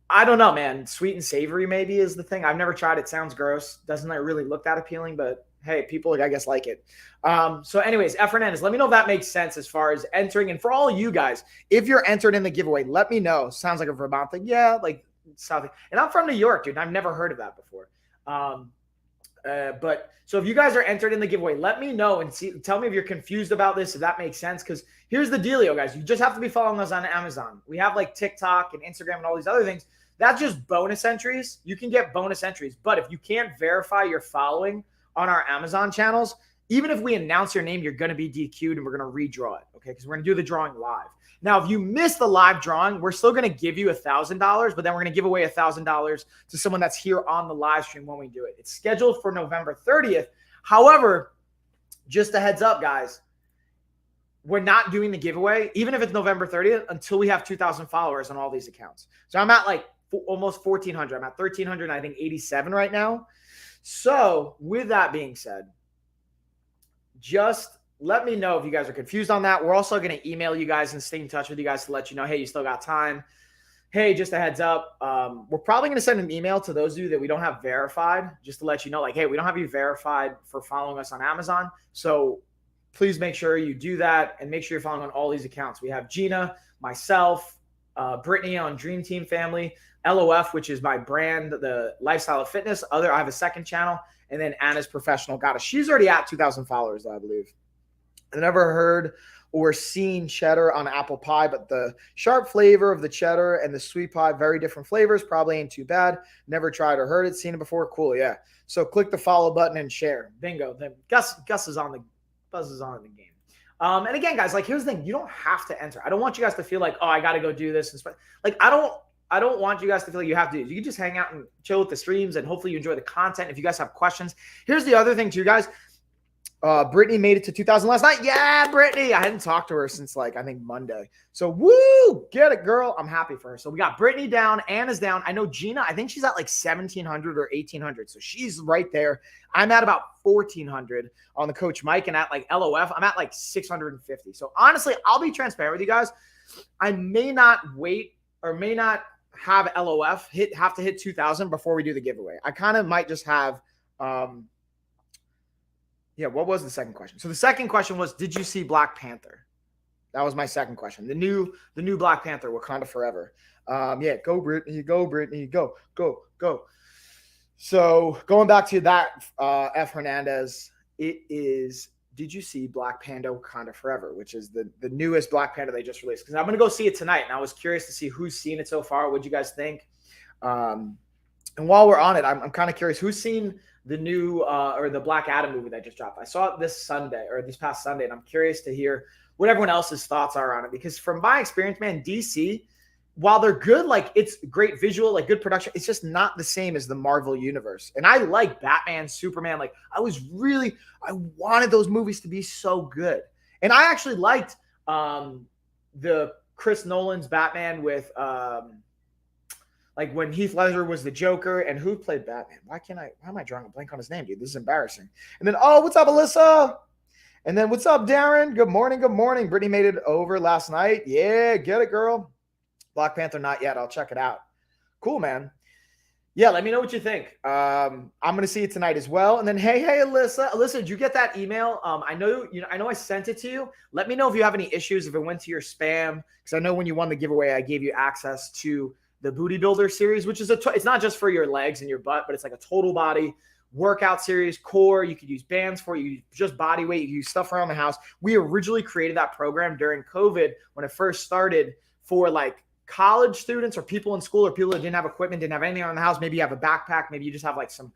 I don't know, man. Sweet and savory maybe is the thing. I've never tried it. Sounds gross. Doesn't like really look that appealing, but hey, people, I guess, like it. So anyways, F. Hernandez, let me know if that makes sense as far as entering. And for all you guys, if you're entered in the giveaway, let me know. Sounds like a Vermont thing. Yeah, like South. And I'm from New York, dude. I've never heard of that before. But so if you guys are entered in the giveaway, let me know and tell me if you're confused about this, if that makes sense. Because here's the dealio, guys. You just have to be following us on Amazon. We have like TikTok and Instagram and all these other things. That's just bonus entries. You can get bonus entries. But if you can't verify your following on our Amazon channels, even if we announce your name, you're going to be DQ'd and we're going to redraw it. Okay. Because we're going to do the drawing live. Now, if you miss the live drawing, we're still going to give you $1,000, but then we're going to give away $1,000 to someone that's here on the live stream when we do it. It's scheduled for November 30th. However, just a heads up, guys, we're not doing the giveaway, even if it's November 30th, until we have 2,000 followers on all these accounts. So I'm at like almost 1,400. I'm at 1,300, I think 87 right now. So with that being said, just let me know if you guys are confused on that. We're also going to email you guys and stay in touch with you guys to let you know, hey, you still got time. Hey, just a heads up. We're probably going to send an email to those of you that we don't have verified, just to let you know, like, hey, we don't have you verified for following us on Amazon. So please make sure you do that and make sure you're following on all these accounts. We have Gina, myself, Brittany on Dream Team Family, LOF, which is my brand, the Lifestyle of Fitness. I have a second channel, and then Anna's Professional Goddess. She's already at 2,000 followers, I believe. I never heard or seen cheddar on apple pie, but the sharp flavor of the cheddar and the sweet pie, very different flavors, probably ain't too bad. Never tried or heard it, seen it before. Cool, yeah. So click the follow button and share. Bingo. Then Gus is on the Buzz is on in the game. And again, guys, like here's the thing: you don't have to enter. I don't want you guys to feel like, oh, I got to go do this. And like I don't want you guys to feel like you have to. You can just hang out and chill with the streams, and hopefully you enjoy the content. If you guys have questions, here's the other thing too, guys. Brittany made it to 2,000 last night. Yeah, Brittany. I hadn't talked to her since like, I think Monday. So woo, get it, girl. I'm happy for her. So we got Brittany down. Anna's down. I know Gina, I think she's at like 1,700 or 1,800. So she's right there. I'm at about 1,400 on the Coach Mike, and at like LOF, I'm at like 650. So honestly, I'll be transparent with you guys. I may not wait or may not have LOF have to hit 2,000 before we do the giveaway. I kind of might just have, yeah, what was the second question? So the second question was, did you see Black Panther? That was my second question. The new Black Panther, Wakanda Forever. Yeah, go Brittany, go. So going back to that, F. Hernandez, it is, did you see Black Panther Wakanda Forever, which is the newest Black Panther they just released? Because I'm going to go see it tonight, and I was curious to see who's seen it so far. What'd you guys think? And while we're on it, I'm kind of curious, who's seen the new or the Black Adam movie that just dropped? I saw it this past Sunday, and I'm curious to hear what everyone else's thoughts are on it. Because from my experience, man, DC, while they're good, like it's great visual, like good production, it's just not the same as the Marvel universe. And I like Batman, Superman. Like I wanted those movies to be so good. And I actually liked the Chris Nolan's Batman with like when Heath Ledger was the Joker, and who played Batman? Why am I drawing a blank on his name, dude? This is embarrassing. And then, oh, what's up, Alyssa? And then, what's up, Darren? Good morning. Brittany made it over last night. Yeah, get it, girl. Black Panther, not yet. I'll check it out. Cool, man. Yeah, let me know what you think. I'm gonna see it tonight as well. And then, hey, Alyssa, did you get that email? I know I sent it to you. Let me know if you have any issues, if it went to your spam, because I know when you won the giveaway, I gave you access to the Booty Builder series, which is it's not just for your legs and your butt, but it's like a total body workout series, core. You could use bands for you, just body weight, you use stuff around the house. We originally created that program during COVID when it first started for like college students or people in school or people that didn't have equipment, didn't have anything around the house. Maybe you have a backpack. Maybe you just have like some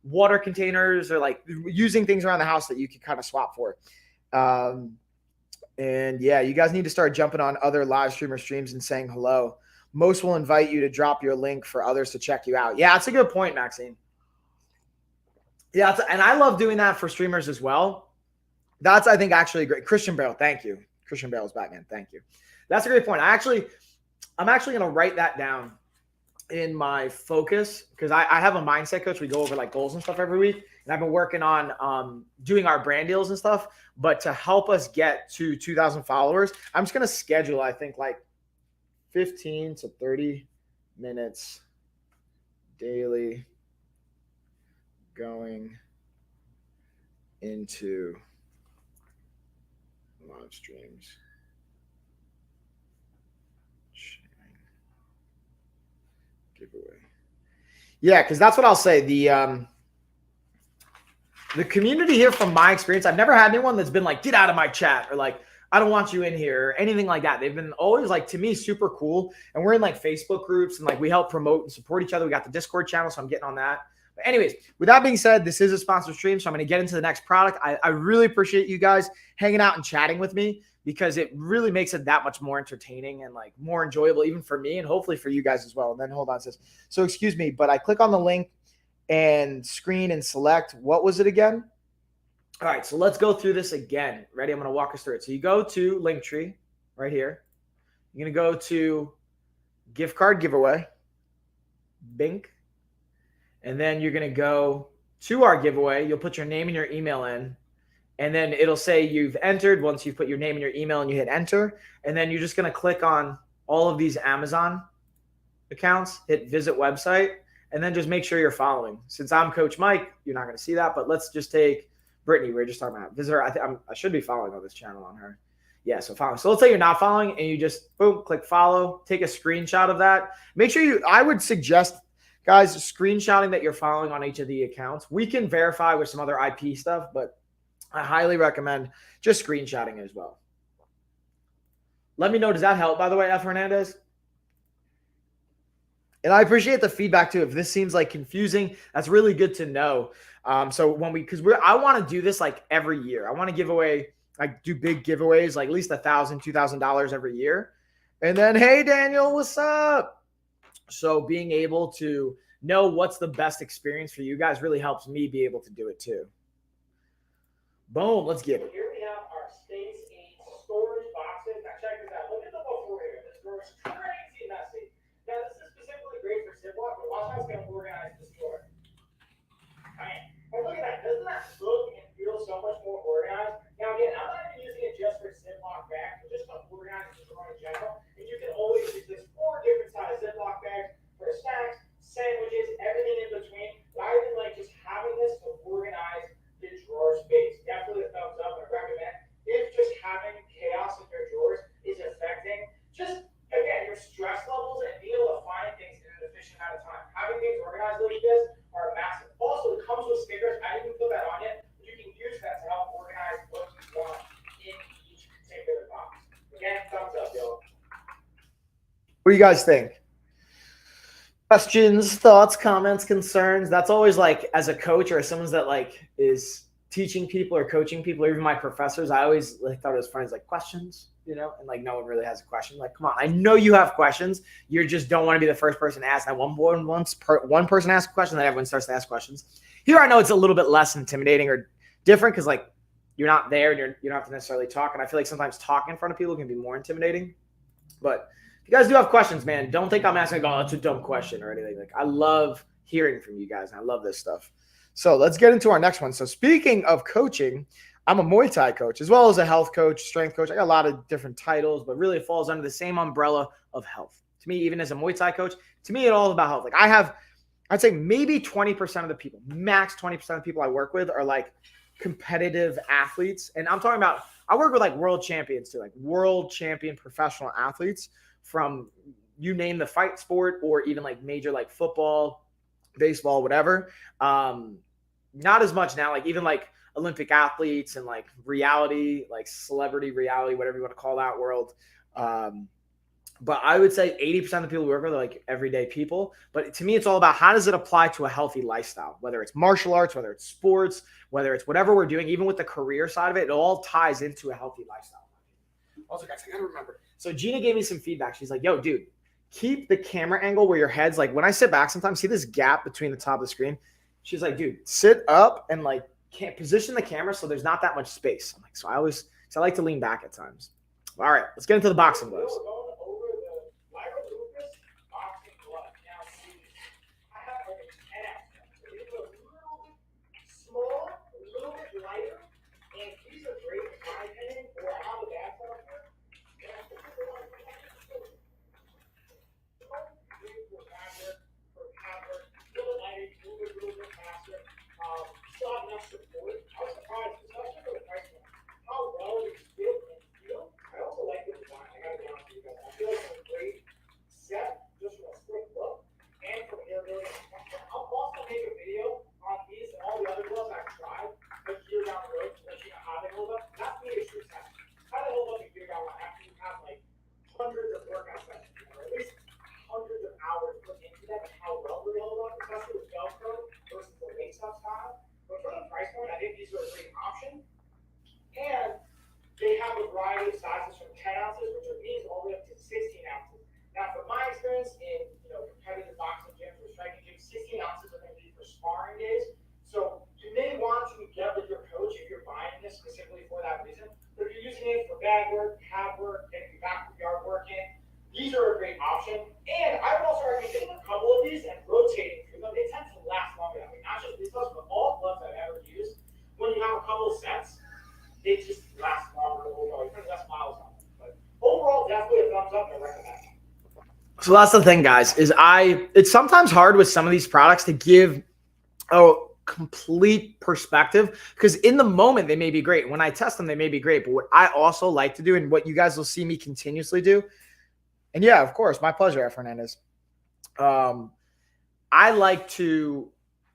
water containers or like using things around the house that you could kind of swap for. And yeah, you guys need to start jumping on other live streamer streams and saying hello. Most will invite you to drop your link for others to check you out. Yeah, that's a good point, Maxine. Yeah, and I love doing that for streamers as well. That's, I think, actually great. Christian Bale, thank you. Christian Bale's Batman, thank you. That's a great point. I'm actually going to write that down in my focus because I have a mindset coach. We go over like goals and stuff every week. And I've been working on doing our brand deals and stuff. But to help us get to 2,000 followers, I'm just going to schedule, I think, like 15 to 30 minutes daily going into live streams. Giveaway. Yeah, because that's what I'll say. The community here, from my experience, I've never had anyone that's been like, get out of my chat, or like, I don't want you in here, or anything like that. They've been always like, to me, super cool. And we're in like Facebook groups and like we help promote and support each other. We got the Discord channel, so I'm getting on that. But anyways, with that being said, this is a sponsored stream, so I'm going to get into the next product. I really appreciate you guys hanging out and chatting with me because it really makes it that much more entertaining and like more enjoyable, even for me and hopefully for you guys as well. And then hold on, sis. So excuse me, but I click on the link and screen and select, what was it again? All right, so let's go through this again. Ready? I'm going to walk us through it. So you go to Linktree right here. You're going to go to gift card giveaway, Bink. And then you're going to go to our giveaway. You'll put your name and your email in. And then it'll say you've entered once you put your name and your email and you hit enter. And then you're just going to click on all of these Amazon accounts, hit visit website, and then just make sure you're following. Since I'm Coach Mike, you're not going to see that. But let's just take Brittany. We were just talking about visitor. I should be following on this channel on her. Yeah, so follow. So let's say you're not following and you just, boom, click follow. Take a screenshot of that. Make sure I would suggest, guys, screenshotting that you're following on each of the accounts. We can verify with some other IP stuff, but I highly recommend just screenshotting as well. Let me know. Does that help, by the way, F. Hernandez? And I appreciate the feedback too. If this seems like confusing, that's really good to know. So I want to do this like every year. I want to give away, like do big giveaways, like at least $1,000, $2,000 every year. And then, hey, Daniel, what's up? So being able to know what's the best experience for you guys really helps me be able to do it too. Boom, let's get it. Here we have our Space 8 storage boxes. Now check this out. Look at the before here. This drawer is crazy messy. Now this is specifically great for Ziploc, but watch how it's going to organize this drawer. Alright, and look at that. Doesn't that look and feel so much more organized? Now again, I'm not even using it just for Ziploc bags, but just to organize the drawer in general. And you can always use this 4 different size Ziploc bags for snacks, sandwiches, everything in between. But I even like just having this to organize the drawer space. Definitely a thumbs up. I recommend if just having chaos in your drawers is affecting just, again, your stress levels and being able to find things in an efficient amount of time. Having things organized like this are massive. Also, it comes with stickers. I didn't even put that on yet, but you can use that to help organize what you want in each particular box. Again, thumbs up, yo. What do you guys think? Questions, thoughts, comments, concerns. That's always like, as a coach or as someone that like is teaching people or coaching people, or even my professors, I always like thought it was funny, like questions, you know, and like no one really has a question. Like, come on, I know you have questions. You just don't want to be the first person to ask. That one person asks a question, then everyone starts to ask questions. Here, I know it's a little bit less intimidating or different because like you're not there and you don't have to necessarily talk. And I feel like sometimes talking in front of people can be more intimidating. But if you guys do have questions, man, don't think I'm asking, oh, that's a dumb question or anything. Like, I love hearing from you guys, and I love this stuff. So let's get into our next one. So speaking of coaching, I'm a Muay Thai coach as well as a health coach, strength coach. I got a lot of different titles, but really it falls under the same umbrella of health. To to me, even as a Muay Thai coach, to me, it's all about health. Like I'd say maybe 20% of the people, max 20% of the people I work with are like competitive athletes. And I'm talking about, I work with like world champions too, like world champion professional athletes from you name the fight sport or even like major like football, baseball, whatever. Not as much now, like even like Olympic athletes and like reality, like celebrity reality, whatever you want to call that world. But I would say 80% of the people we work with are like everyday people. But to me, it's all about how does it apply to a healthy lifestyle, whether it's martial arts, whether it's sports, whether it's whatever we're doing, even with the career side of it, it all ties into a healthy lifestyle. Also, guys, I got to remember. So Gina gave me some feedback. She's like, yo, dude, keep the camera angle where your head's like, when I sit back, sometimes see this gap between the top of the screen. She's like, dude, sit up and like can't position the camera so there's not that much space. I'm like, so I like to lean back at times. All right, let's get into the boxing gloves. So that's the thing, guys, is it's sometimes hard with some of these products to give a complete perspective because in the moment they may be great. When I test them, they may be great. But what I also like to do and what you guys will see me continuously do, and yeah, of course, my pleasure, F. Hernandez. I like to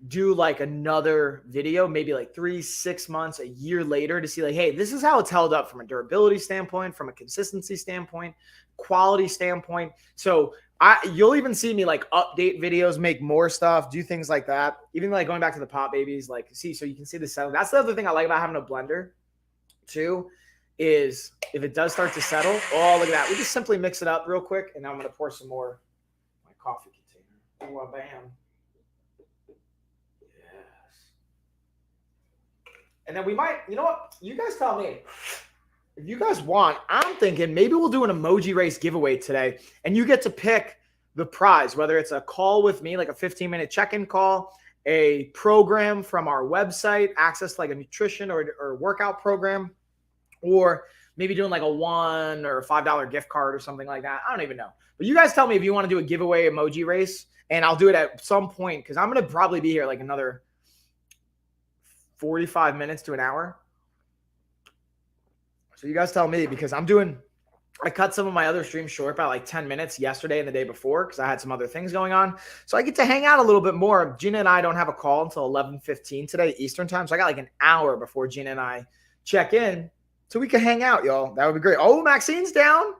do like another video, maybe like 3-6 months, a year later to see like, hey, this is how it's held up from a durability standpoint, from a consistency standpoint, quality standpoint. So you'll even see me like update videos, make more stuff, do things like that. Even like going back to the Pop Babies, like see, so you can see the settle. That's the other thing I like about having a blender too, is if it does start to settle, oh, look at that. We just simply mix it up real quick. And now I'm going to pour some more my coffee container. Oh, bam. And then we might, you know what? You guys tell me. If you guys want, I'm thinking maybe we'll do an emoji race giveaway today. And you get to pick the prize, whether it's a call with me, like a 15-minute check-in call, a program from our website, access to like a nutrition or workout program, or maybe doing like a $1 or $5 gift card or something like that. I don't even know. But you guys tell me if you want to do a giveaway emoji race. And I'll do it at some point because I'm going to probably be here like another 45 minutes to an hour. So you guys tell me because I cut some of my other streams short by like 10 minutes yesterday and the day before because I had some other things going on. So I get to hang out a little bit more. Gina and I don't have a call until 11:15 today Eastern time. So I got like an hour before Gina and I check in so we can hang out, y'all. That would be great. Oh, Maxine's down.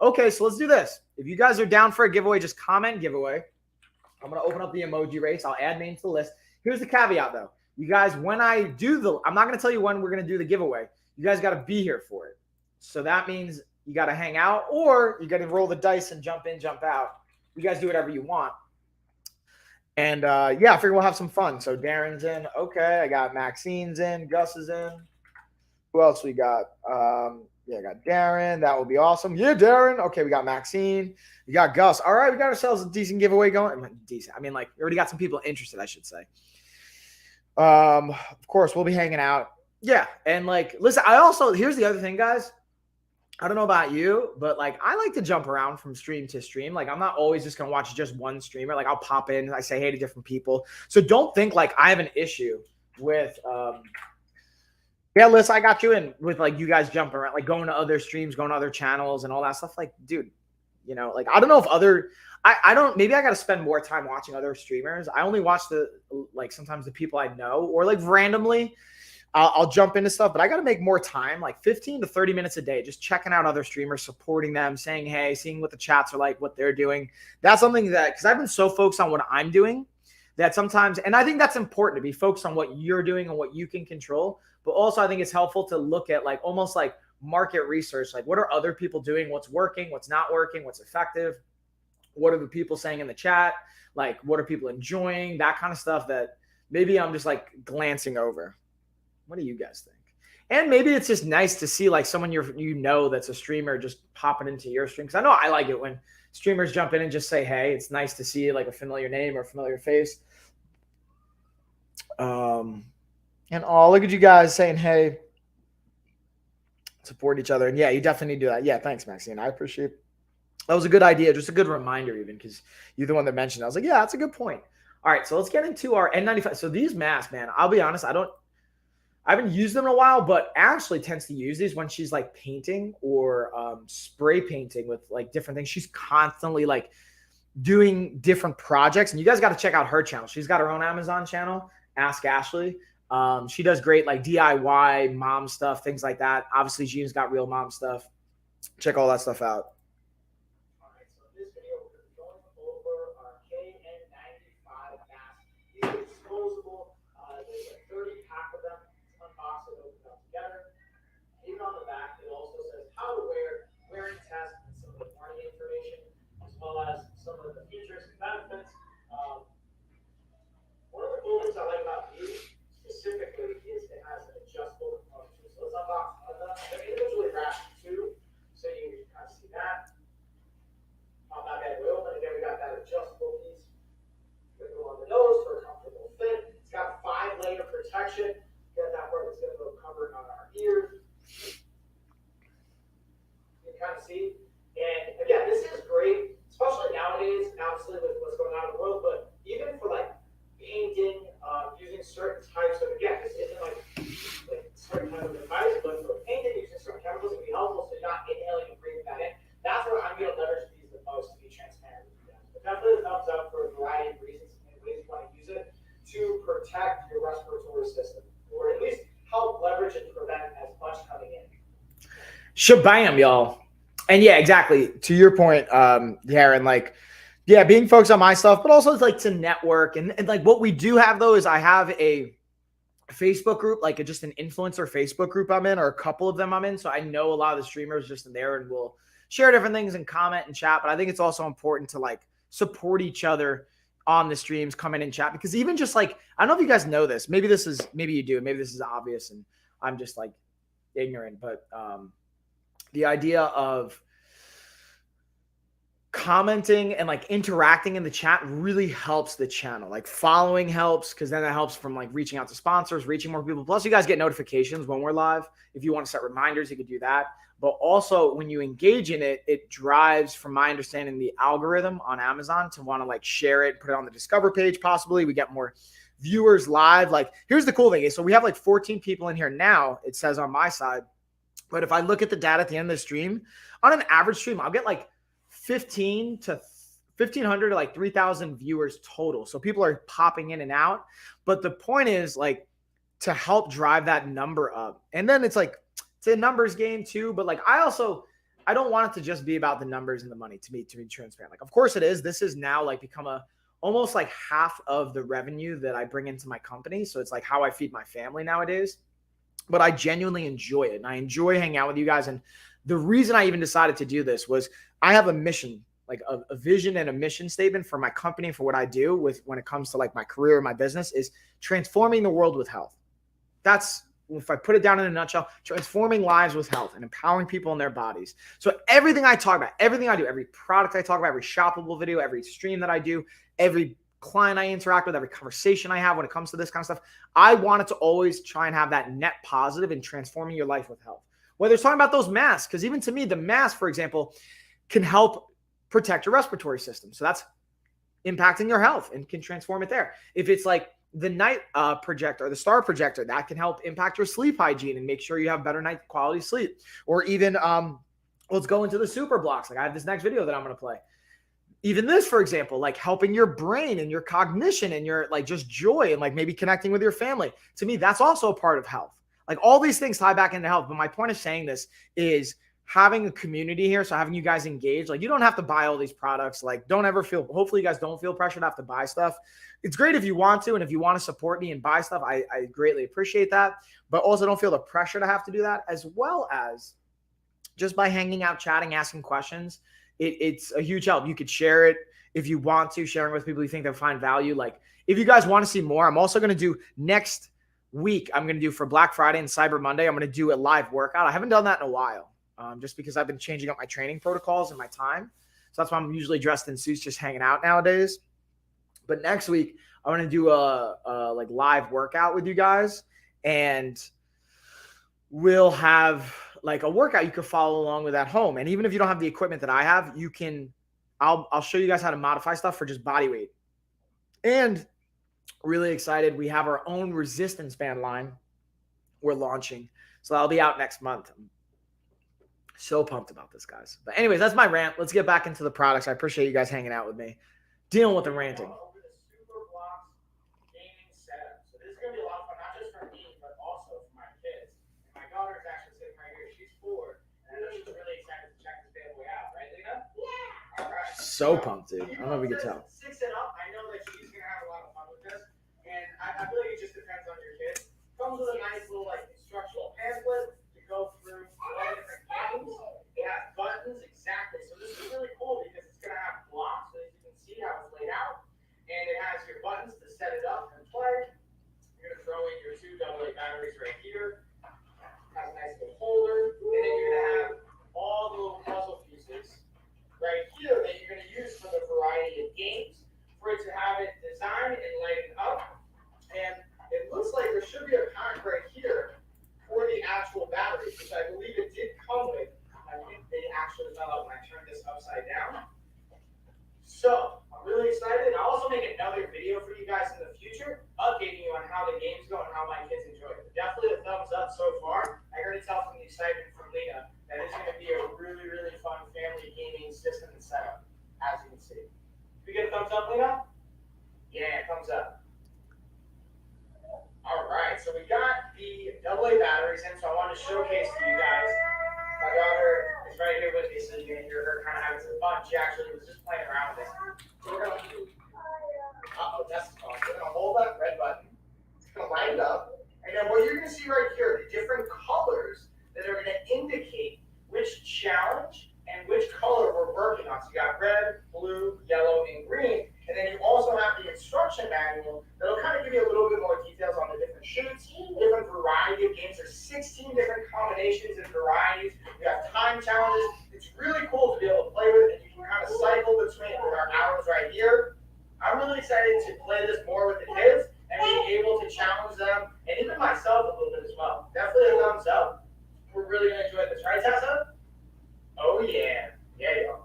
Okay, so let's do this. If you guys are down for a giveaway, just comment giveaway. I'm going to open up the emoji race. I'll add names to the list. Here's the caveat though. You guys, when I do I'm not going to tell you when we're going to do the giveaway. You guys got to be here for it. So that means you got to hang out or you got to roll the dice and jump in, jump out. You guys do whatever you want. And yeah, I figure we'll have some fun. So Darren's in. Okay. I got Maxine's in. Gus is in. Who else we got? Yeah, I got Darren. That will be awesome. Yeah, Darren. Okay, we got Maxine. We got Gus. All right, we got ourselves a decent giveaway going. Decent. I mean, like, we already got some people interested, I should say. Of course, we'll be hanging out. Yeah, and like, listen, here's the other thing, guys. I don't know about you, but like I like to jump around from stream to stream. Like I'm not always just gonna watch just one streamer. Like I'll pop in, I say hey to different people. So don't think like I have an issue with yeah, Liz, I got you in with like you guys jumping around, like going to other streams, going to other channels and all that stuff. Like, dude, like I don't know if I don't, maybe I got to spend more time watching other streamers. I only watch like sometimes the people I know or like randomly. I'll jump into stuff, but I got to make more time, like 15 to 30 minutes a day, just checking out other streamers, supporting them, saying, hey, seeing what the chats are like, what they're doing. That's something that, because I've been so focused on what I'm doing that sometimes, and I think that's important to be focused on what you're doing and what you can control. But also, I think it's helpful to look at like almost like market research, like what are other people doing, what's working, what's not working, what's effective, what are the people saying in the chat, like what are people enjoying, that kind of stuff that maybe I'm just like glancing over. What do you guys think? And maybe it's just nice to see like someone that's a streamer just popping into your stream. Because I know I like it when streamers jump in and just say, hey, it's nice to see like a familiar name or a familiar face. And look at you guys saying, hey, support each other. And yeah, you definitely need to do that. Yeah, thanks, Maxine. I appreciate it. That was a good idea. Just a good reminder, even because you're the one that mentioned it. I was like, yeah, that's a good point. All right, so let's get into our N95. So these masks, man, I'll be honest, I haven't used them in a while, but Ashley tends to use these when she's like painting or spray painting with like different things. She's constantly like doing different projects, and you guys got to check out her channel. She's got her own Amazon channel, Ask Ashley. She does great like DIY mom stuff, things like that. Obviously, Gina's got real mom stuff. Check all that stuff out. As some of the features and benefits. One of the cool things I like about these specifically is it has an adjustable function. So it's unboxed. They're individually wrapped too, so you kind of see that. On that bad wheel, and again we got that adjustable piece. Going to go on the nose for a comfortable fit. It's got 5-layer protection. Got that part that's going to go covering on our ears. You can kind of see. And again, this is great, especially nowadays, obviously with what's going on in the world, but even for like painting, using certain types of, again, this isn't like certain type of device, but for painting, using certain chemicals can be helpful, so you're not inhaling and breathing that in. That's where I'm going to leverage these the most, to be transparent with you guys. But definitely a thumbs up for a variety of reasons and ways you want to use it to protect your respiratory system, or at least help leverage and prevent as much coming in. Shabam, y'all. And yeah, exactly. To your point, Darren, like, yeah, being focused on my stuff, but also it's like to network. And like what we do have though is I have a Facebook group, like just an influencer Facebook group I'm in, or a couple of them I'm in. So I know a lot of the streamers just in there and we'll share different things and comment and chat. But I think it's also important to like support each other on the streams, come in and chat, because even just like, I don't know if you guys know this, maybe you do, maybe this is obvious and I'm just like ignorant, but the idea of commenting and like interacting in the chat really helps the channel. Like following helps, because then that helps from like reaching out to sponsors, reaching more people. Plus you guys get notifications when we're live. If you want to set reminders, you could do that. But also when you engage in it, it drives, from my understanding, the algorithm on Amazon to want to like share it, put it on the Discover page. Possibly we get more viewers live. Like here's the cool thing is, so we have like 14 people in here now, it says on my side. But if I look at the data at the end of the stream, on an average stream, I'll get like 1,500 to like 3,000 viewers total. So people are popping in and out. But the point is like to help drive that number up. And then it's like, it's a numbers game too. But like, I don't want it to just be about the numbers and the money, to be transparent. Like, of course it is. This is now like become almost like half of the revenue that I bring into my company. So it's like how I feed my family nowadays. But I genuinely enjoy it. And I enjoy hanging out with you guys. And the reason I even decided to do this was I have a mission, like a vision and a mission statement for my company, for what I do when it comes to like my career, my business, is transforming the world with health. That's, if I put it down in a nutshell, transforming lives with health and empowering people in their bodies. So everything I talk about, everything I do, every product I talk about, every shoppable video, every stream that I do, every client I interact with, every conversation I have when it comes to this kind of stuff, I wanted to always try and have that net positive in transforming your life with health. Whether it's talking about those masks, because even to me, the mask, for example, can help protect your respiratory system. So that's impacting your health and can transform it there. If it's like the night projector, the star projector, that can help impact your sleep hygiene and make sure you have better night quality sleep. Or even let's go into the super blocks. Like I have this next video that I'm going to play. Even this, for example, like helping your brain and your cognition and your like just joy and like maybe connecting with your family. To me, that's also a part of health. Like all these things tie back into health. But my point of saying this is having a community here. So having you guys engaged, like you don't have to buy all these products. Like don't ever feel, hopefully you guys don't feel pressure to have to buy stuff. It's great if you want to. And if you want to support me and buy stuff, I greatly appreciate that. But also don't feel the pressure to have to do that, as well as just by hanging out, chatting, asking questions. It's a huge help. You could share it if you want to, sharing with people you think they'll find value. Like if you guys want to see more, I'm also going to do next week. I'm going to do for Black Friday and Cyber Monday. I'm going to do a live workout. I haven't done that in a while, just because I've been changing up my training protocols and my time. So that's why I'm usually dressed in suits, just hanging out nowadays. But next week, I'm going to do a like live workout with you guys, and we'll have like a workout you can follow along with at home. And even if you don't have the equipment that I have, you can, I'll show you guys how to modify stuff for just body weight. And really excited. We have our own resistance band line we're launching. So that'll be out next month. I'm so pumped about this, guys. But anyways, that's my rant. Let's get back into the products. I appreciate you guys hanging out with me, dealing with the ranting. Over the Super Blocks gaming setup. So this is going to be a lot of fun, not just for me, but also for my kids. And my daughter is actually sitting right here. She's 4. And I know she's really excited to check this bad boy out. Right, Lena? Yeah. All right. So pumped, dude. I don't know if we can tell. 6 and up, I know that she's going to have a lot of fun with this. And I feel like it just depends on your kids. Comes with a nice little like instructional pamphlet to go through all the different games. It has buttons, exactly. So this is really cool because it's going to have blocks so that you can see how it's laid out. And it has your buttons to set it up and play. You're going to throw in your 2 AA batteries right here. Has a nice little holder. And then you're going to have all the little puzzle pieces right here that you're going to use for the variety of games, for it to have it designed and lighted up. And it looks like there should be a pack right here for the actual batteries, which I believe it did come with. I think they actually fell out when I turned this upside down. So I'm really excited. I'll also make another video for you guys in the future, updating you on how the games go and how my kids enjoy it. Definitely a thumbs up so far. I already tell from the excitement from Lena that it's going to be a really, really fun family gaming system and setup, as you can see. Did we get a thumbs up, Lena? Yeah, thumbs up. All right, so we got the AA batteries in, so I wanted to showcase to you guys. My daughter is right here with me, so you're going to hear her kind of having some fun. She actually was just playing around with this. So we're going to do, that's fun. We're going to hold that red button. It's going to light it up. And then what you're going to see right here, the different colors that are going to indicate which challenge and which color we're working on. So you got red, blue, yellow, and green. And then you also have the instruction manual that'll kind of give you a little bit more details on the different shoots, different variety of games. There's 16 different combinations and varieties. You have time challenges. It's really cool to be able to play with, and you can kind of cycle between with our arrows right here. I'm really excited to play this more with the kids and being able to challenge them, and even myself a little bit as well. Definitely a thumbs up. We're really going to enjoy this. Right, Tessa? Oh, yeah. Yeah, you go.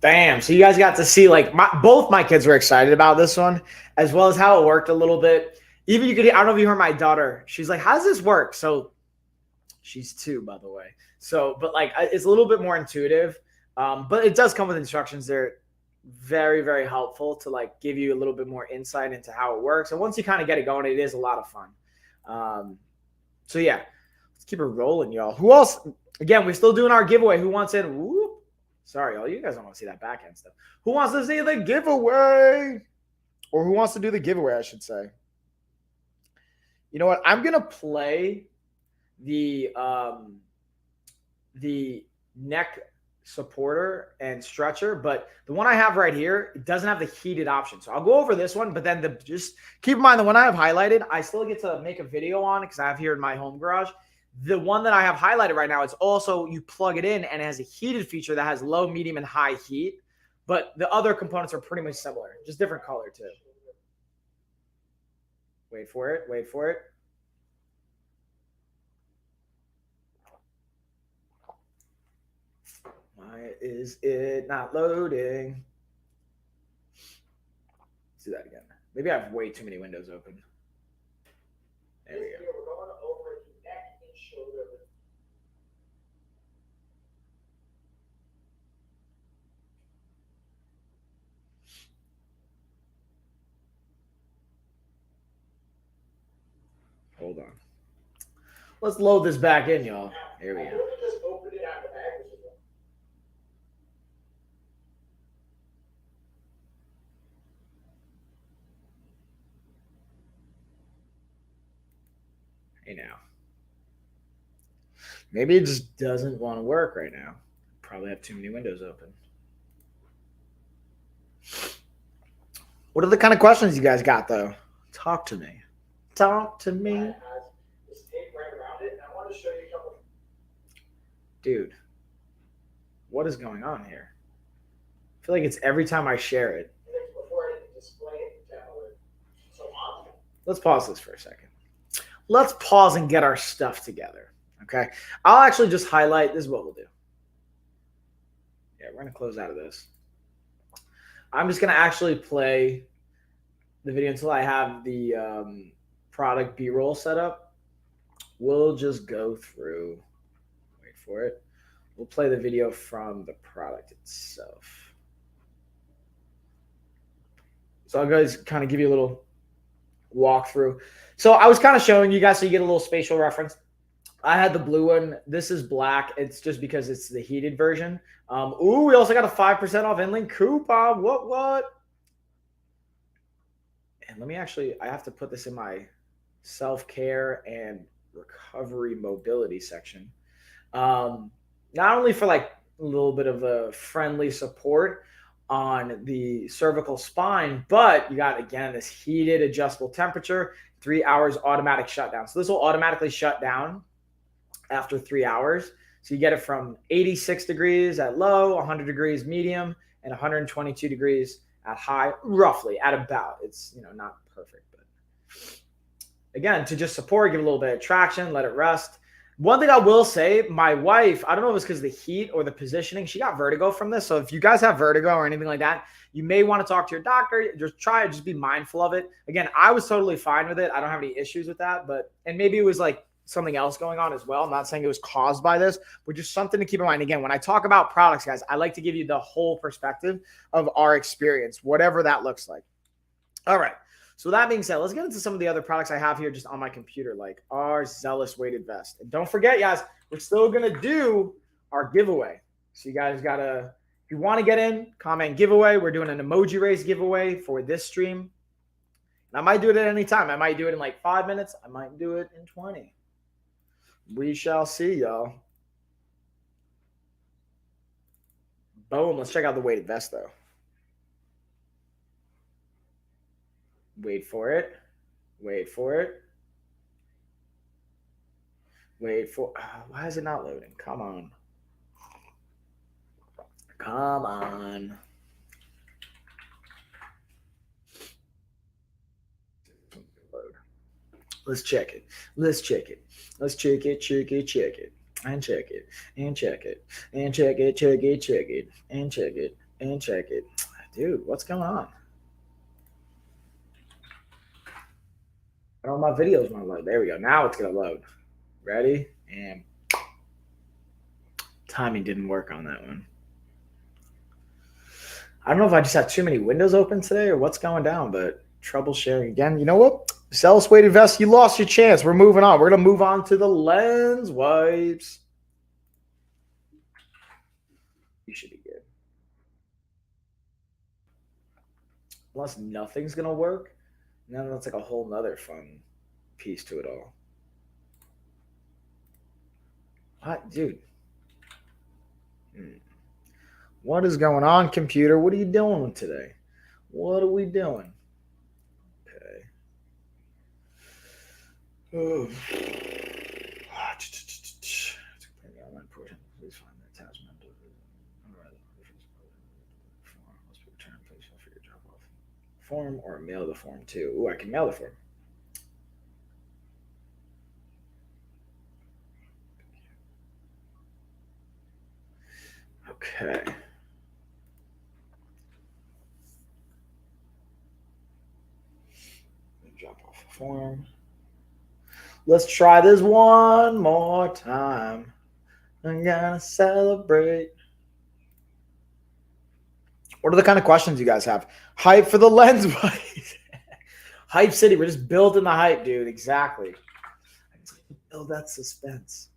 Bam. So you guys got to see like both my kids were excited about this one, as well as how it worked a little bit. Even you could, I don't know if you heard my daughter. She's like, how does this work? So she's 2, by the way. So, but like, it's a little bit more intuitive, but it does come with instructions. They're very, very helpful to like give you a little bit more insight into how it works. And once you kind of get it going, it is a lot of fun. So yeah, let's keep it rolling, y'all. Who else? Again, we're still doing our giveaway. Who wants in? Whoop. Sorry, all you guys don't want to see that backhand stuff. Who wants to see the giveaway? Or who wants to do the giveaway, I should say. You know what? I'm going to play the neck supporter and stretcher, but the one I have right here, it doesn't have the heated option. So I'll go over this one, but then just keep in mind the one I have highlighted, I still get to make a video on because I have here in my home garage. The one that I have highlighted right now, it's also, you plug it in and it has a heated feature that has low, medium, and high heat. But the other components are pretty much similar, just different color too. Wait for it. Wait for it. Why is it not loading? Let's do that again. Maybe I have way too many windows open. There we go. We're going over the neck and shoulder. Hold on. Let's load this back in, y'all. Here we go. Just open it out the bag. Hey now. Maybe it just doesn't want to work right now. Probably have too many windows open. What are the kind of questions you guys got though? Talk to me. Talk to me. This tape right around it, and I want to show you a couple. Dude, what is going on here? I feel like it's every time I share it. Before I display it, so on. Let's pause this for a second. Let's pause and get our stuff together. Okay. I'll actually just highlight, this is what we'll do. Yeah, we're going to close out of this. I'm just going to actually play the video until I have the product B-roll set up. We'll just go through, wait for it. We'll play the video from the product itself. So I'll guys kind of give you a little walkthrough. So I was kind of showing you guys so you get a little spatial reference. I had the blue one. This is black. It's just because it's the heated version. Ooh, we also got a 5% off Inling coupon. What? And let me actually, I have to put this in my self-care and recovery mobility section. Not only for like a little bit of a friendly support on the cervical spine, but you got, again, this heated adjustable temperature, 3 hours automatic shutdown. So this will automatically shut down after 3 hours. So you get it from 86 degrees at low, 100 degrees medium, and 122 degrees at high, roughly at about. It's, not perfect, but again, to just support, give a little bit of traction, let it rest. One thing I will say, my wife, I don't know if it's because of the heat or the positioning, she got vertigo from this. So if you guys have vertigo or anything like that, you may want to talk to your doctor. Just try it. Just be mindful of it. Again, I was totally fine with it. I don't have any issues with that. And maybe it was like something else going on as well. I'm not saying it was caused by this, but just something to keep in mind. Again, when I talk about products, guys, I like to give you the whole perspective of our experience, whatever that looks like. All right. So that being said, let's get into some of the other products I have here just on my computer, like our Zealous weighted vest. And don't forget, guys, we're still going to do our giveaway. So you guys got to, if you want to get in, comment giveaway. We're doing an emoji race giveaway for this stream. And I might do it at any time. I might do it in like 5 minutes. I might do it in 20. We shall see, y'all. Boom. Let's check out the weighted vest, though. Wait for it. Wait for it. Wait for. Why is it not loading? Come on. Come on. Let's check it. Let's check it. Let's check it. Check it. Check it. And check it. And check it. And check it. Check it. Check it. And check it. And check it. Dude, what's going on? All my videos want to load. There we go. Now it's going to load. Ready? And timing didn't work on that one. I don't know if I just have too many windows open today or what's going down, but trouble sharing again. You know what? Zealous weighted vest, you lost your chance. We're moving on. We're going to move on to the lens wipes. You should be good. Unless nothing's going to work. And then that's like a whole nother fun piece to it all. What? Dude. What is going on, computer? What are you doing today? What are we doing? Okay. Oh. Please find the attachment. Form or mail the form too. Ooh, I can mail the form. Okay. Drop off the form. Let's try this one more time. I'm gonna celebrate. What are the kind of questions you guys have? Hype for the lens. Hype City. We're just building the hype, dude. Exactly. Build that suspense.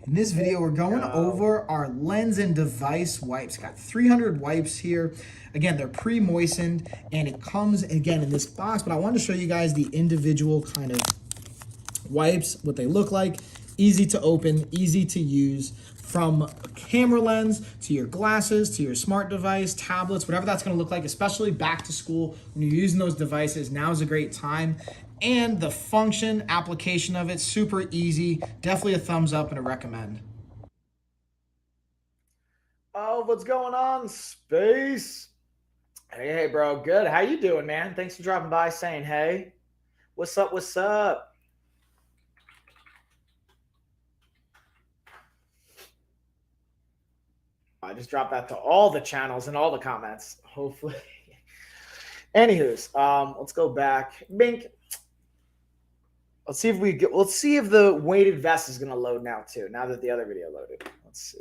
In this video, we're going over our lens and device wipes. Got 300 wipes here. Again, they're pre-moistened, and it comes, again, in this box, but I wanted to show you guys the individual kind of wipes, what they look like. Easy to open, easy to use, from a camera lens to your glasses, to your smart device, tablets, whatever that's gonna look like, especially back to school. When you're using those devices, now is a great time. And the function, application of it, super easy. Definitely a thumbs up and a recommend. Oh, what's going on, Space? Hey, bro. Good. How you doing, man? Thanks for dropping by saying hey. What's up? What's up? I just dropped that to all the channels and all the comments. Hopefully. Anywho's, let's go back. Bink. Let's see if the weighted vest is gonna load now too. Now that the other video loaded. Let's see.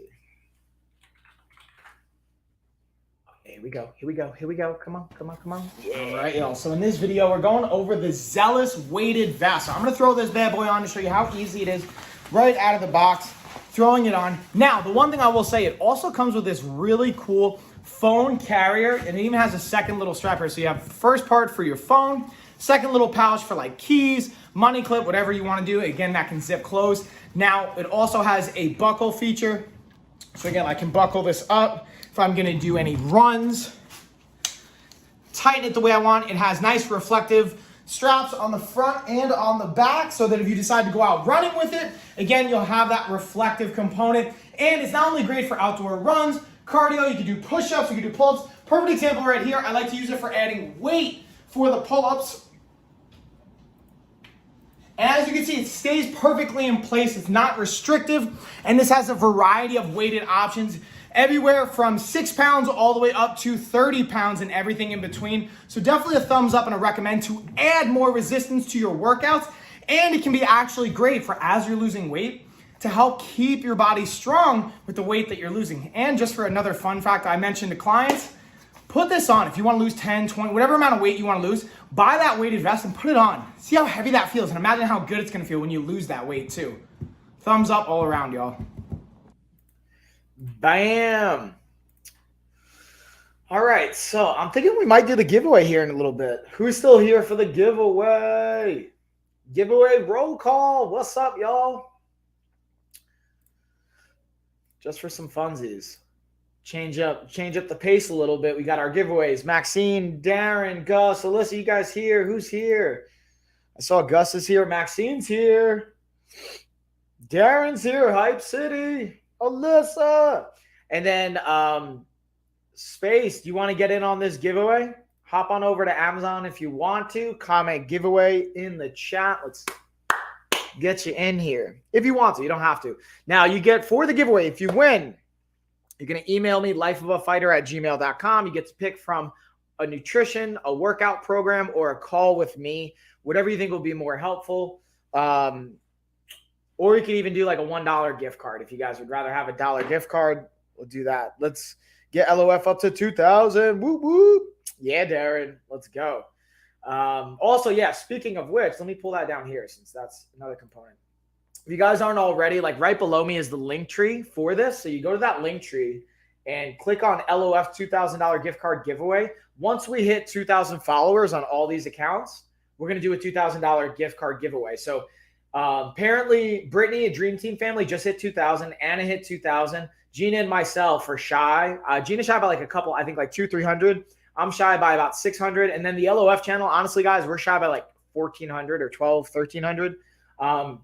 Okay, here we go. Here we go. Here we go. Come on. Come on. Come on. Yeah. All right, y'all. So in this video, we're going over the Zealous weighted vest. So I'm gonna throw this bad boy on to show you how easy it is right out of the box. Throwing it on. Now, the one thing I will say, it also comes with this really cool phone carrier, and it even has a second little strap here. So you have the first part for your phone, second little pouch for like keys, money clip, whatever you want to do. Again, that can zip closed. Now, it also has a buckle feature. So again, I can buckle this up if I'm gonna do any runs. Tighten it the way I want. It has nice reflective straps on the front and on the back, so that if you decide to go out running with it, again, you'll have that reflective component. And it's not only great for outdoor runs, cardio, you can do push-ups, you can do pull-ups. Perfect example right here, I like to use it for adding weight for the pull-ups. And as you can see, it stays perfectly in place. It's not restrictive, and this has a variety of weighted options, everywhere from 6 pounds all the way up to 30 pounds and everything in between. So definitely a thumbs up and a recommend to add more resistance to your workouts. And it can be actually great for as you're losing weight to help keep your body strong with the weight that you're losing. And just for another fun fact I mentioned to clients, put this on. If you want to lose 10, 20, whatever amount of weight you want to lose, buy that weighted vest and put it on. See how heavy that feels, and imagine how good it's going to feel when you lose that weight too. Thumbs up all around, y'all. Bam. All right, so I'm thinking we might do the giveaway here in a little bit. Who's still here for the giveaway? Giveaway roll call. What's up, y'all? Just for some funsies. Change up the pace a little bit. We got our giveaways. Maxine, Darren, Gus, Alyssa, you guys here? Who's here? I saw Gus is here. Maxine's here. Darren's here. Hype City. Alyssa. And then Space, do you want to get in on this giveaway? Hop on over to Amazon if you want to. Comment giveaway in the chat. Let's get you in here. If you want to, you don't have to. Now, you get for the giveaway, if you win, you're going to email me, lifeofafighter@gmail.com. You get to pick from a nutrition, a workout program, or a call with me, whatever you think will be more helpful. Or you can even do like a $1 gift card. If you guys would rather have a $1 gift card, we'll do that. Let's get LOF up to 2,000. Whoop, whoop. Yeah, Darren, let's go. Also, yeah, speaking of which, let me pull that down here since that's another component. If you guys aren't already, like right below me is the link tree for this. So you go to that link tree and click on LOF $2,000 gift card giveaway. Once we hit 2,000 followers on all these accounts, we're going to do a $2,000 gift card giveaway. So apparently Brittany, a Dream Team family, just hit 2,000. Anna hit 2,000. Gina and myself are shy. Gina's shy by like a couple, I think like 200-300. I'm shy by about 600. And then the LOF channel, honestly, guys, we're shy by like 1,400 or 1,200-1,300.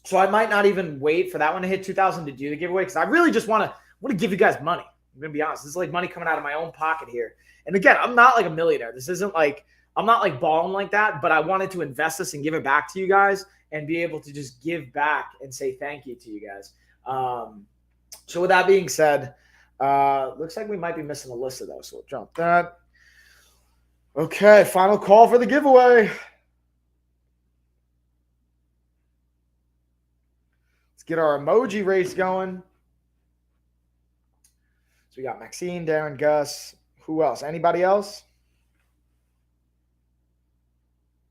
So I might not even wait for that one to hit 2,000 to do the giveaway, because I really just want to give you guys money. I'm gonna be honest. This is like money coming out of my own pocket here. And again, I'm not like a millionaire. This isn't like, I'm not like balling like that, but I wanted to invest this and give it back to you guys and be able to just give back and say thank you to you guys. So with that being said, looks like we might be missing Alyssa though, so we'll jump that. Okay, final call for the giveaway. Let's get our emoji race going. So we got Maxine, Darren, Gus. Who else? Anybody else?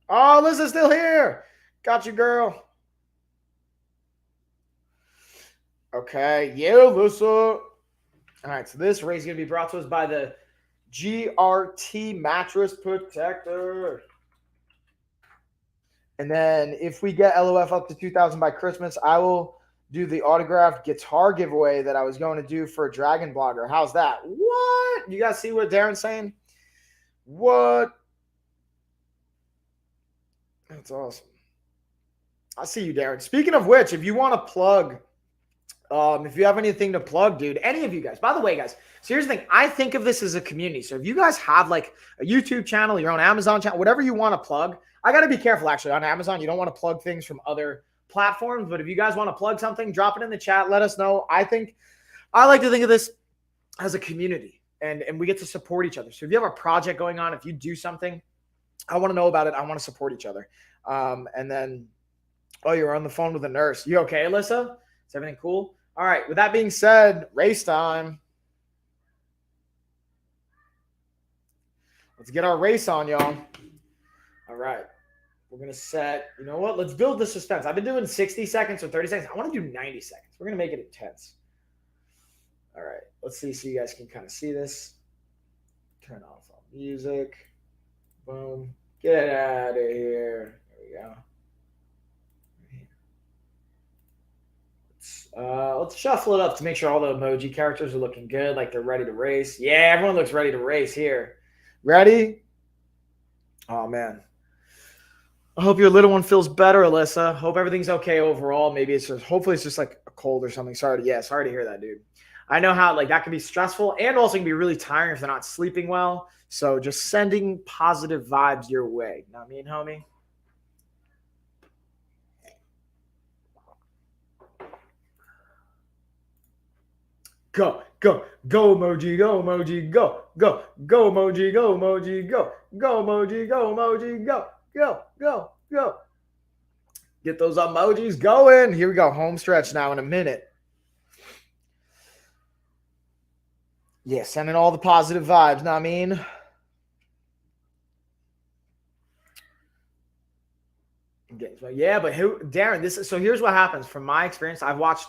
Oh, Alyssa's still here. Got you, girl. Okay, yeah, Alyssa. All right, so this race is going to be brought to us by the GRT Mattress Protector. And then if we get LOF up to 2,000 by Christmas, I will do the autographed guitar giveaway that I was going to do for a Dragon Blogger. How's that? What? You guys see what Darren's saying? What? That's awesome. I see you, Darren. Speaking of which, if you want to plug, if you have anything to plug, dude, any of you guys, by the way, guys, so here's the thing. I think of this as a community. So if you guys have like a YouTube channel, your own Amazon channel, whatever you want to plug, I got to be careful actually on Amazon. You don't want to plug things from other platforms, but if you guys want to plug something, drop it in the chat. Let us know. I like to think of this as a community, and we get to support each other. So if you have a project going on, if you do something, I want to know about it. I want to support each other. And then, oh, you're on the phone with a nurse. You okay, Alyssa? Is everything cool? All right. With that being said, race time. Let's get our race on, y'all. All right. We're going to set, you know what? Let's build the suspense. I've been doing 60 seconds or 30 seconds. I want to do 90 seconds. We're going to make it intense. All right. Let's see so you guys can kind of see this. Turn off all music. Boom. Get out of here. There we go. Let's shuffle it up to make sure all the emoji characters are looking good, like they're ready to race. Yeah, everyone looks ready to race here. Ready? Oh, man. I hope your little one feels better, Alyssa. Hope everything's okay overall. Maybe it's just, hopefully it's just like a cold or something. Sorry to hear that, dude. I know how like that can be stressful and also can be really tiring if they're not sleeping well. So just sending positive vibes your way. Know what I mean, homie? Go, go, go emoji, go emoji, go, go, go emoji, go emoji, go, go emoji, go emoji, go, go, go, go. Get those emojis going. Here we go. Home stretch now in a minute. Yeah, sending all the positive vibes. Know what I mean? Yeah, but Darren, so here's what happens from my experience. I've watched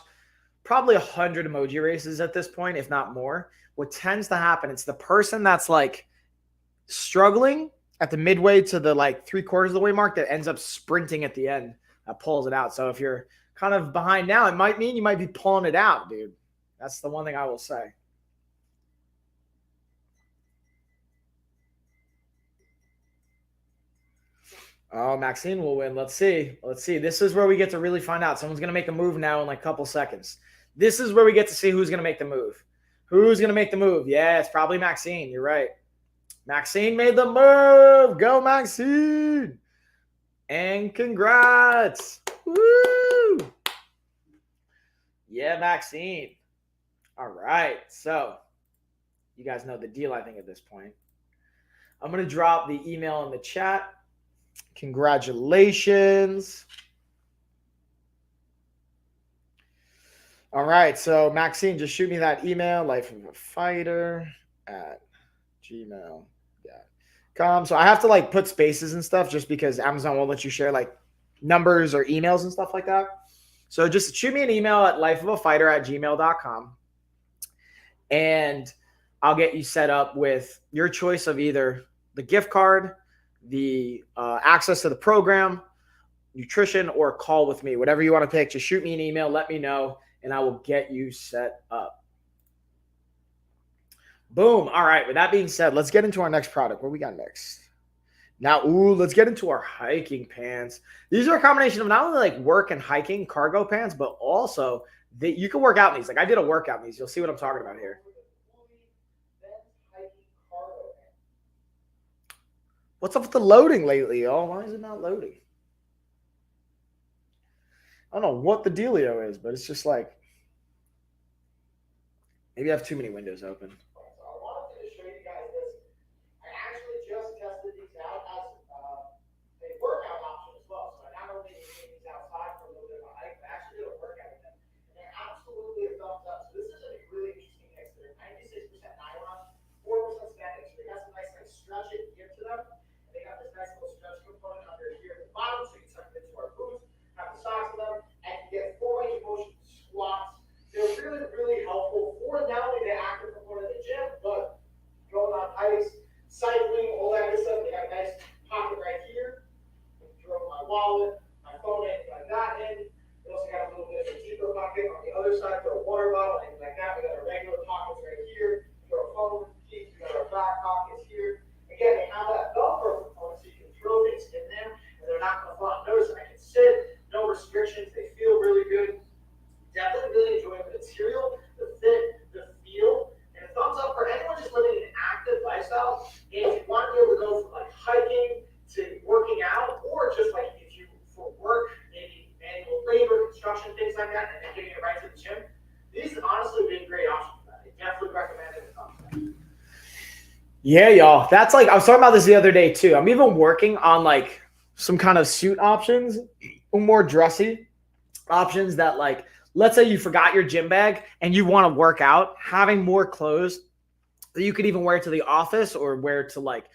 probably 100 emoji races at this point, if not more. What tends to happen, it's the person that's like struggling at the midway to the like 3/4 of the way mark that ends up sprinting at the end that pulls it out. So if you're kind of behind now, it might mean you might be pulling it out, dude. That's the one thing I will say. Oh, Maxine will win. Let's see. Let's see. This is where we get to really find out. Someone's going to make a move now in like a couple seconds. This is where we get to see who's going to make the move. Who's going to make the move? Yeah, it's probably Maxine. You're right. Maxine made the move. Go, Maxine. And congrats. Woo. Yeah, Maxine. All right. So you guys know the deal, I think, at this point. I'm going to drop the email in the chat. Congratulations. All right. So Maxine, just shoot me that email, lifeofafighter@gmail.com. So I have to like put spaces and stuff just because Amazon won't let you share like numbers or emails and stuff like that. So just shoot me an email at lifeofafighter@gmail.com and I'll get you set up with your choice of either the gift card, the access to the program, nutrition, or a call with me. Whatever you want to pick, just shoot me an email, let me know, and I will get you set up. Boom. All right. With that being said, let's get into our next product. What we got next? Now, let's get into our hiking pants. These are a combination of not only like work and hiking cargo pants, but also that you can work out in these. Like I did a workout in these. You'll see what I'm talking about here. What's up with the loading lately, y'all? Why is it not loading? I don't know what the dealio is, but it's just like maybe I have too many windows open. So I wanted to show you guys this. I actually just tested these out as a workout option as well. So I not only did these outside for a little bit of a hike, but I actually did a workout with them. And they're absolutely a thumbs up. So this is a really interesting mix. They're 96% nylon, 4% spandex. So they got some nice like stretch it give to them. And they got this nice little stretch component under here at the bottom, so you can tuck it into our boots, have the socks in them, and you get full range of motion squats. They're really, really helpful for not only the active component of the gym, but going on hikes, cycling, all that good stuff. They got a nice pocket right here. Throw my wallet, my phone, anything like that in. We also got a little bit of a deeper pocket on the other side for a water bottle, anything like that. We got our regular pockets right here for our phone, keys. We got our back pockets here. Again, they have that Velcro component so you can throw things in there and they're not going to fall out. Notice I can sit, no restrictions. They feel really good. Definitely really enjoying the material, the fit, the feel, and a thumbs up for anyone just living an active lifestyle. And if you want to be able to go from like hiking to working out, or just like if you for work, maybe manual labor, construction, things like that, and then getting it right to the gym, these have honestly been great options for that. I definitely recommend it. Yeah, y'all. That's like I was talking about this the other day too. I'm even working on like some kind of suit options, more dressy options that like let's say you forgot your gym bag and you want to work out, having more clothes that you could even wear to the office or wear to like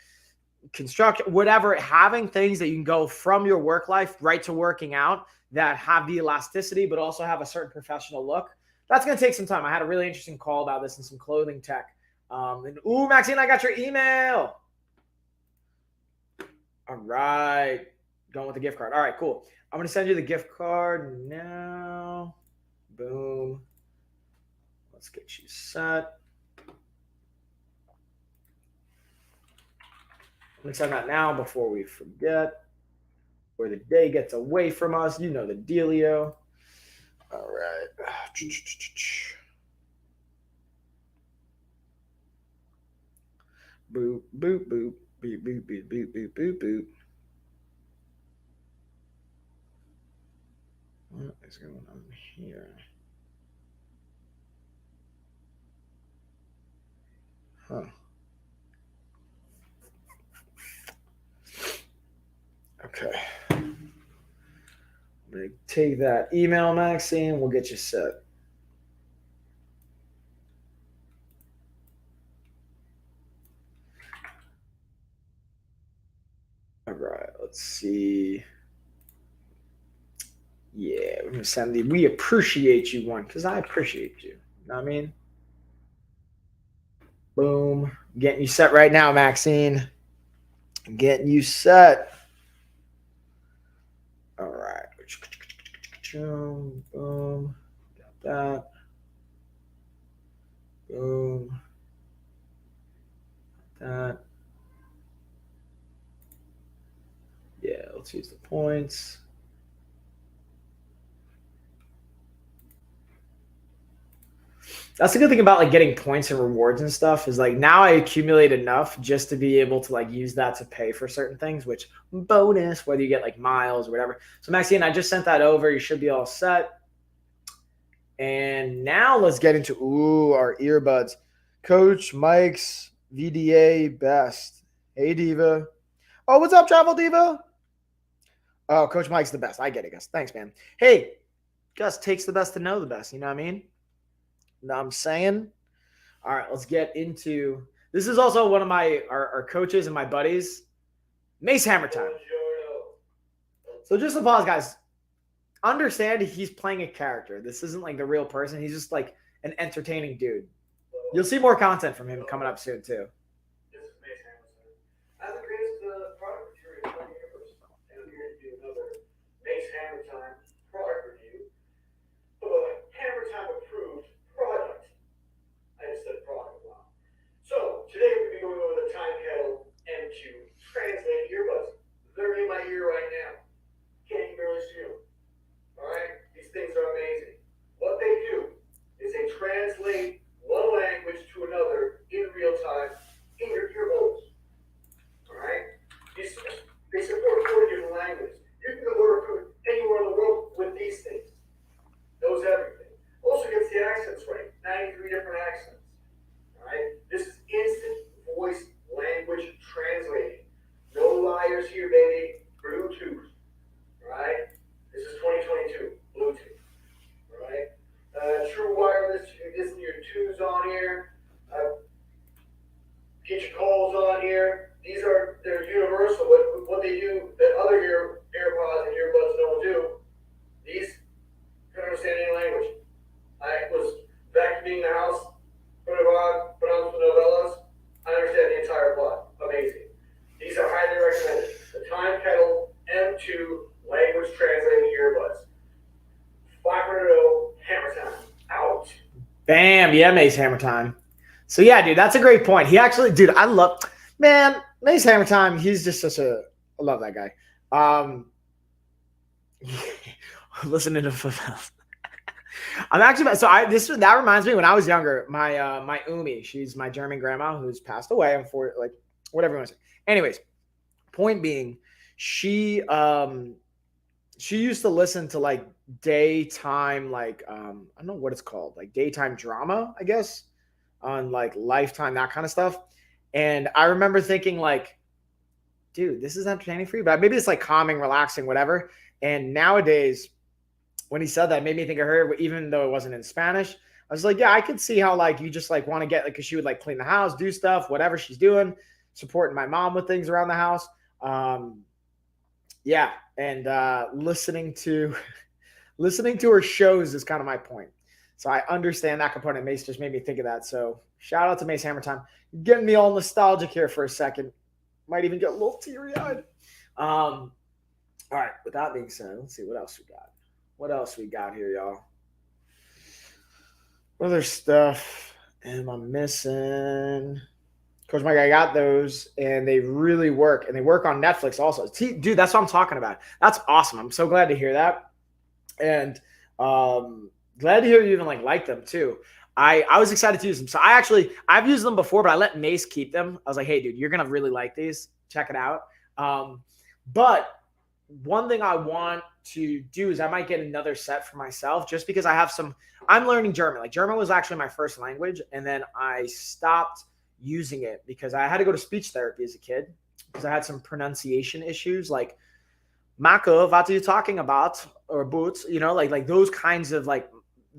construct, whatever, having things that you can go from your work life right to working out that have the elasticity, but also have a certain professional look. That's going to take some time. I had a really interesting call about this in some clothing tech. Maxine, I got your email. All right. Going with the gift card. All right, cool. I'm going to send you the gift card now. Boom. Let's get you set. I'm going to send that now before we forget. Or the day gets away from us. You know the dealio. All right. Boop, boop, boop. Boop, boop, boop, boop, boop, boop, boop. What is going on here? Huh. Okay. I'm going to take that email, Maxine. We'll get you set. All right. Let's see. Yeah, we're going to send the we appreciate you one because I appreciate you. You know what I mean? Boom. Getting you set right now, Maxine. Getting you set. All right. Boom. Got that. Boom. Got that. Yeah, let's use the points. That's the good thing about like getting points and rewards and stuff is like now I accumulate enough just to be able to like use that to pay for certain things, which bonus, whether you get like miles or whatever. So Maxine, I just sent that over. You should be all set. And now let's get into our earbuds. Coach Mike's VDA best. Hey Diva. Oh, what's up, Travel Diva? Oh, Coach Mike's the best. I get it, Gus. Thanks, man. Hey, Gus takes the best to know the best. You know what I mean? Know what I'm saying? All right, let's get into this. Is also one of my our coaches and my buddies, Mace Hammer time. So just to pause, guys. Understand he's playing a character. This isn't like the real person. He's just like an entertaining dude. You'll see more content from him coming up soon too. This is Mace Hammer. As the greatest product reviewer in the universe, and I'm here to do another Mace Hammer Time product review of a Hammer Time approved product. I just said product. Wow. So get your calls on here. They're universal. What they do that other AirPods and earbuds don't do, these can understand any language. I was vacuuming the house, put on some novellas. I understand the entire plot. Amazing. These are highly recommended. The Time Kettle M2 language translating earbuds. 500 Hammer Time. Out. Bam. Yeah, Mace Hammer Time. So yeah, dude, that's a great point. He actually, dude, I love, man, Mace Hammer Time. He's just I love that guy. Listening to I'm actually, so that reminds me when I was younger, my Umi, she's my German grandma who's passed away. I'm for like, whatever you want to say. Anyways, point being, she used to listen to like daytime, like, I don't know what it's called, like daytime drama, I guess, on like Lifetime, that kind of stuff. And I remember thinking like, dude, this is entertaining for you, but maybe it's like calming, relaxing, whatever. And nowadays, when he said that, it made me think of her, even though it wasn't in Spanish. I was like, yeah, I could see how like you just like want to get, like, because she would like clean the house, do stuff, whatever she's doing, supporting my mom with things around the house. Yeah, and listening to her shows is kind of my point. So I understand that component. Mace just made me think of that. So shout out to Mace Hammer Time. Getting me all nostalgic here for a second. Might even get a little teary-eyed. All right, with that being said, let's see what else we got. What else we got here, y'all? What other stuff am I missing? Coach Mike, I got those, and they really work. And they work on Netflix also. Dude, that's what I'm talking about. That's awesome. I'm so glad to hear that. And glad to hear you even like them too. I was excited to use them. So I've used them before, but I let Mace keep them. I was like, hey, dude, you're going to really like these. Check it out. But one thing I want to do is I might get another set for myself just because I'm learning German. Like German was actually my first language. And then I stopped using it because I had to go to speech therapy as a kid because I had some pronunciation issues like Mako, what are you talking about? Or boots, like those kinds of like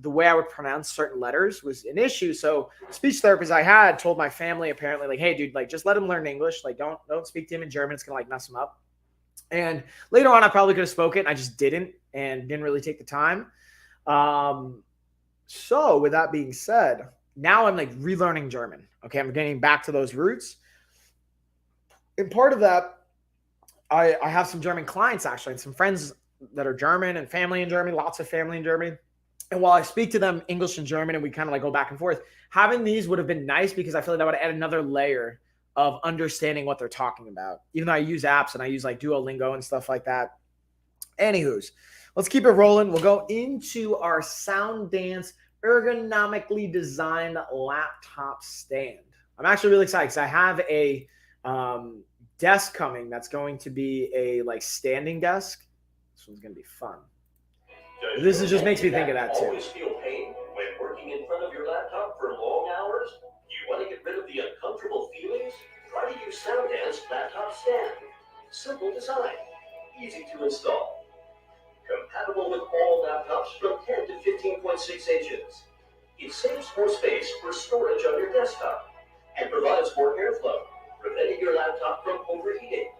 the way I would pronounce certain letters was an issue. So speech therapists I had told my family apparently like, hey dude, like just let him learn English. Like don't speak to him in German. It's going to like mess him up. And later on, I probably could have spoken. I just didn't and didn't really take the time. So with that being said, now I'm like relearning German. Okay. I'm getting back to those roots. And part of that, I have some German clients actually, and some friends that are German and family in Germany, lots of family in Germany. And while I speak to them English and German and we kind of like go back and forth, having these would have been nice because I feel like that would add another layer of understanding what they're talking about. Even though I use apps and I use like Duolingo and stuff like that. Anywho's, let's keep it rolling. We'll go into our Sound Dance ergonomically designed laptop stand. I'm actually really excited because I have a desk coming that's going to be a like standing desk. This one's going to be fun. This just makes me think of that too. Always feel pain when working in front of your laptop for long hours? You want to get rid of the uncomfortable feelings? Try to use SoundDance Laptop Stand. Simple design, easy to install. Compatible with all laptops from 10 to 15.6 inches. It saves more space for storage on your desktop and provides more airflow, preventing your laptop from overheating.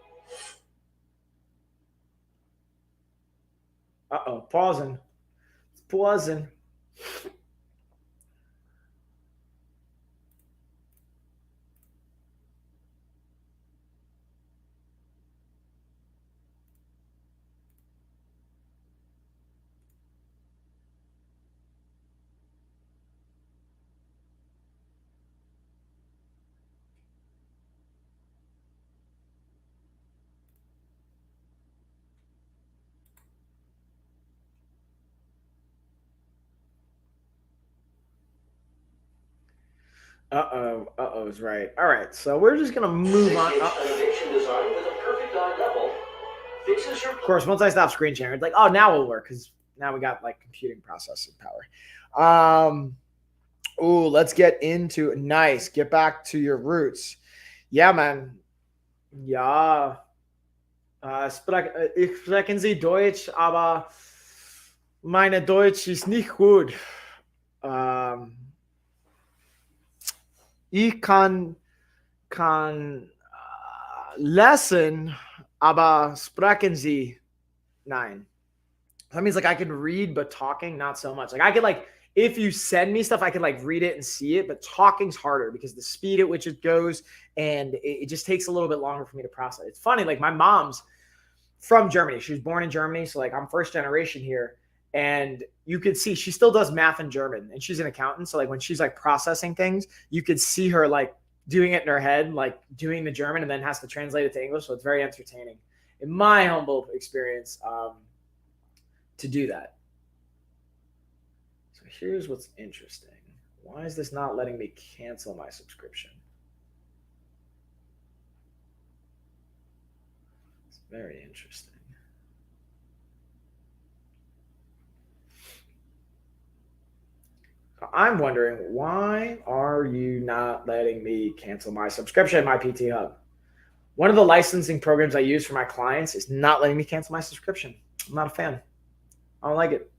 Uh-oh, pausing. It's pausing. Uh-oh is right. All right, so we're just gonna move on. Foundation design with a perfect eye level fixes your. Of course, once I stop screen sharing, it's like, oh, now it'll work because now we got like computing processing power. Let's get into nice. Get back to your roots. Yeah, man. Ja. Sprechen Sie Deutsch, aber meine Deutsch ist nicht gut. Ich kann kann lesen, aber sprechen Sie nein. That means like I can read, but talking not so much. Like I could like if you send me stuff, I could like read it and see it, but talking's harder because the speed at which it goes and it just takes a little bit longer for me to process. It's funny, like my mom's from Germany. She was born in Germany, so like I'm first generation here, and you could see she still does math in German, and she's an accountant. So like when she's like processing things, you could see her like doing it in her head, like doing the German, and then has to translate it to English. So it's very entertaining, in my humble experience, to do that. So here's what's interesting. Why is this not letting me cancel my subscription? It's very interesting. I'm wondering, why are you not letting me cancel my subscription, my PT Hub? One of the licensing programs I use for my clients is not letting me cancel my subscription. I'm not a fan. I don't like it.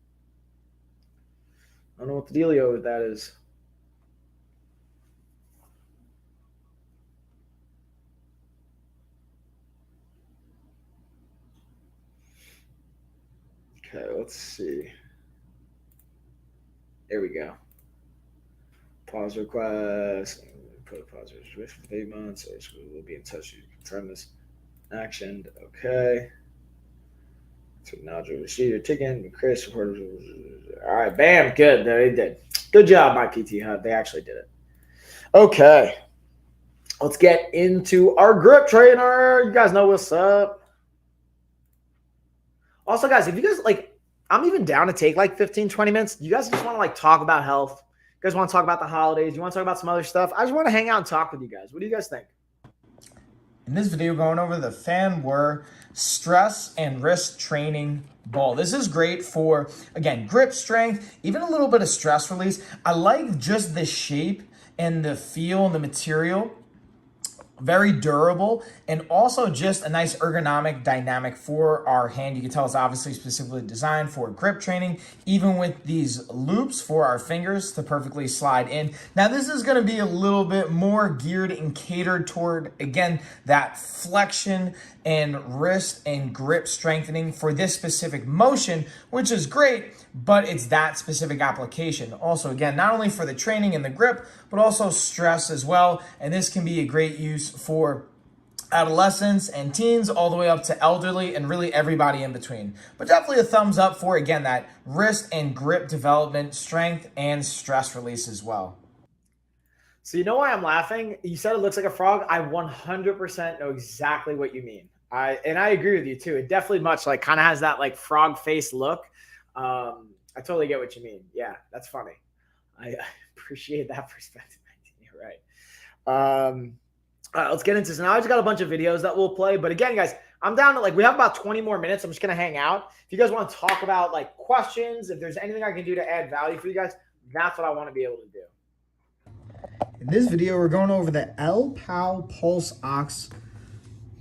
I don't know what the dealio with that is. Okay, let's see. There we go. Pause request. Put a pause request for 8 months. So we'll be in touch to confirm this actioned. Okay. So now to receive your ticket. Chris, all right, bam, good. They did. Good job, my PT Hub. They actually did it. Okay. Let's get into our grip trainer. You guys know what's up. Also, guys, if you guys like, I'm even down to take like 15, 20 minutes. You guys just want to like talk about health. You guys want to talk about the holidays. You want to talk about some other stuff. I just want to hang out and talk with you guys. What do you guys think? In this video, going over the Fanwear stress and wrist training ball. This is great for, again, grip strength, even a little bit of stress release. I like just the shape and the feel and the material. Very durable, and also just a nice ergonomic dynamic for our hand. You can tell it's obviously specifically designed for grip training, even with these loops for our fingers to perfectly slide in. Now, this is going to be a little bit more geared and catered toward, again, that flexion and wrist and grip strengthening for this specific motion, which is great, but it's that specific application. Also, again, not only for the training and the grip, but also stress as well. And this can be a great use for adolescents and teens all the way up to elderly and really everybody in between. But definitely a thumbs up for, again, that wrist and grip development, strength, and stress release as well. So you know why I'm laughing? You said it looks like a frog. I 100% know exactly what you mean. I agree with you too. It definitely much like kind of has that like frog face look. I totally get what you mean. Yeah, that's funny. I appreciate that perspective. You're right. All right, let's get into this. Now I just got a bunch of videos that we'll play. But again, guys, I'm down to like, we have about 20 more minutes. I'm just going to hang out. If you guys want to talk about like questions, if there's anything I can do to add value for you guys, that's what I want to be able to do. In this video, we're going over the LPOW Pulse Ox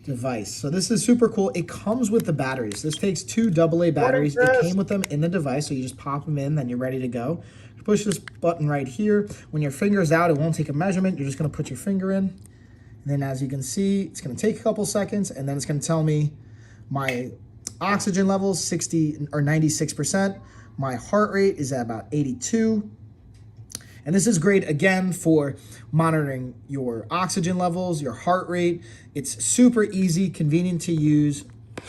device. So this is super cool. It comes with the batteries. This takes 2 AA batteries. It came with them in the device, so you just pop them in, then you're ready to go. You push this button right here. When your finger's out, it won't take a measurement. You're just going to put your finger in. And then as you can see, it's going to take a couple seconds, and then it's going to tell me my oxygen levels, 60 or 96%. My heart rate is at about 82. And this is great, again, for monitoring your oxygen levels, your heart rate. It's super easy, convenient to use,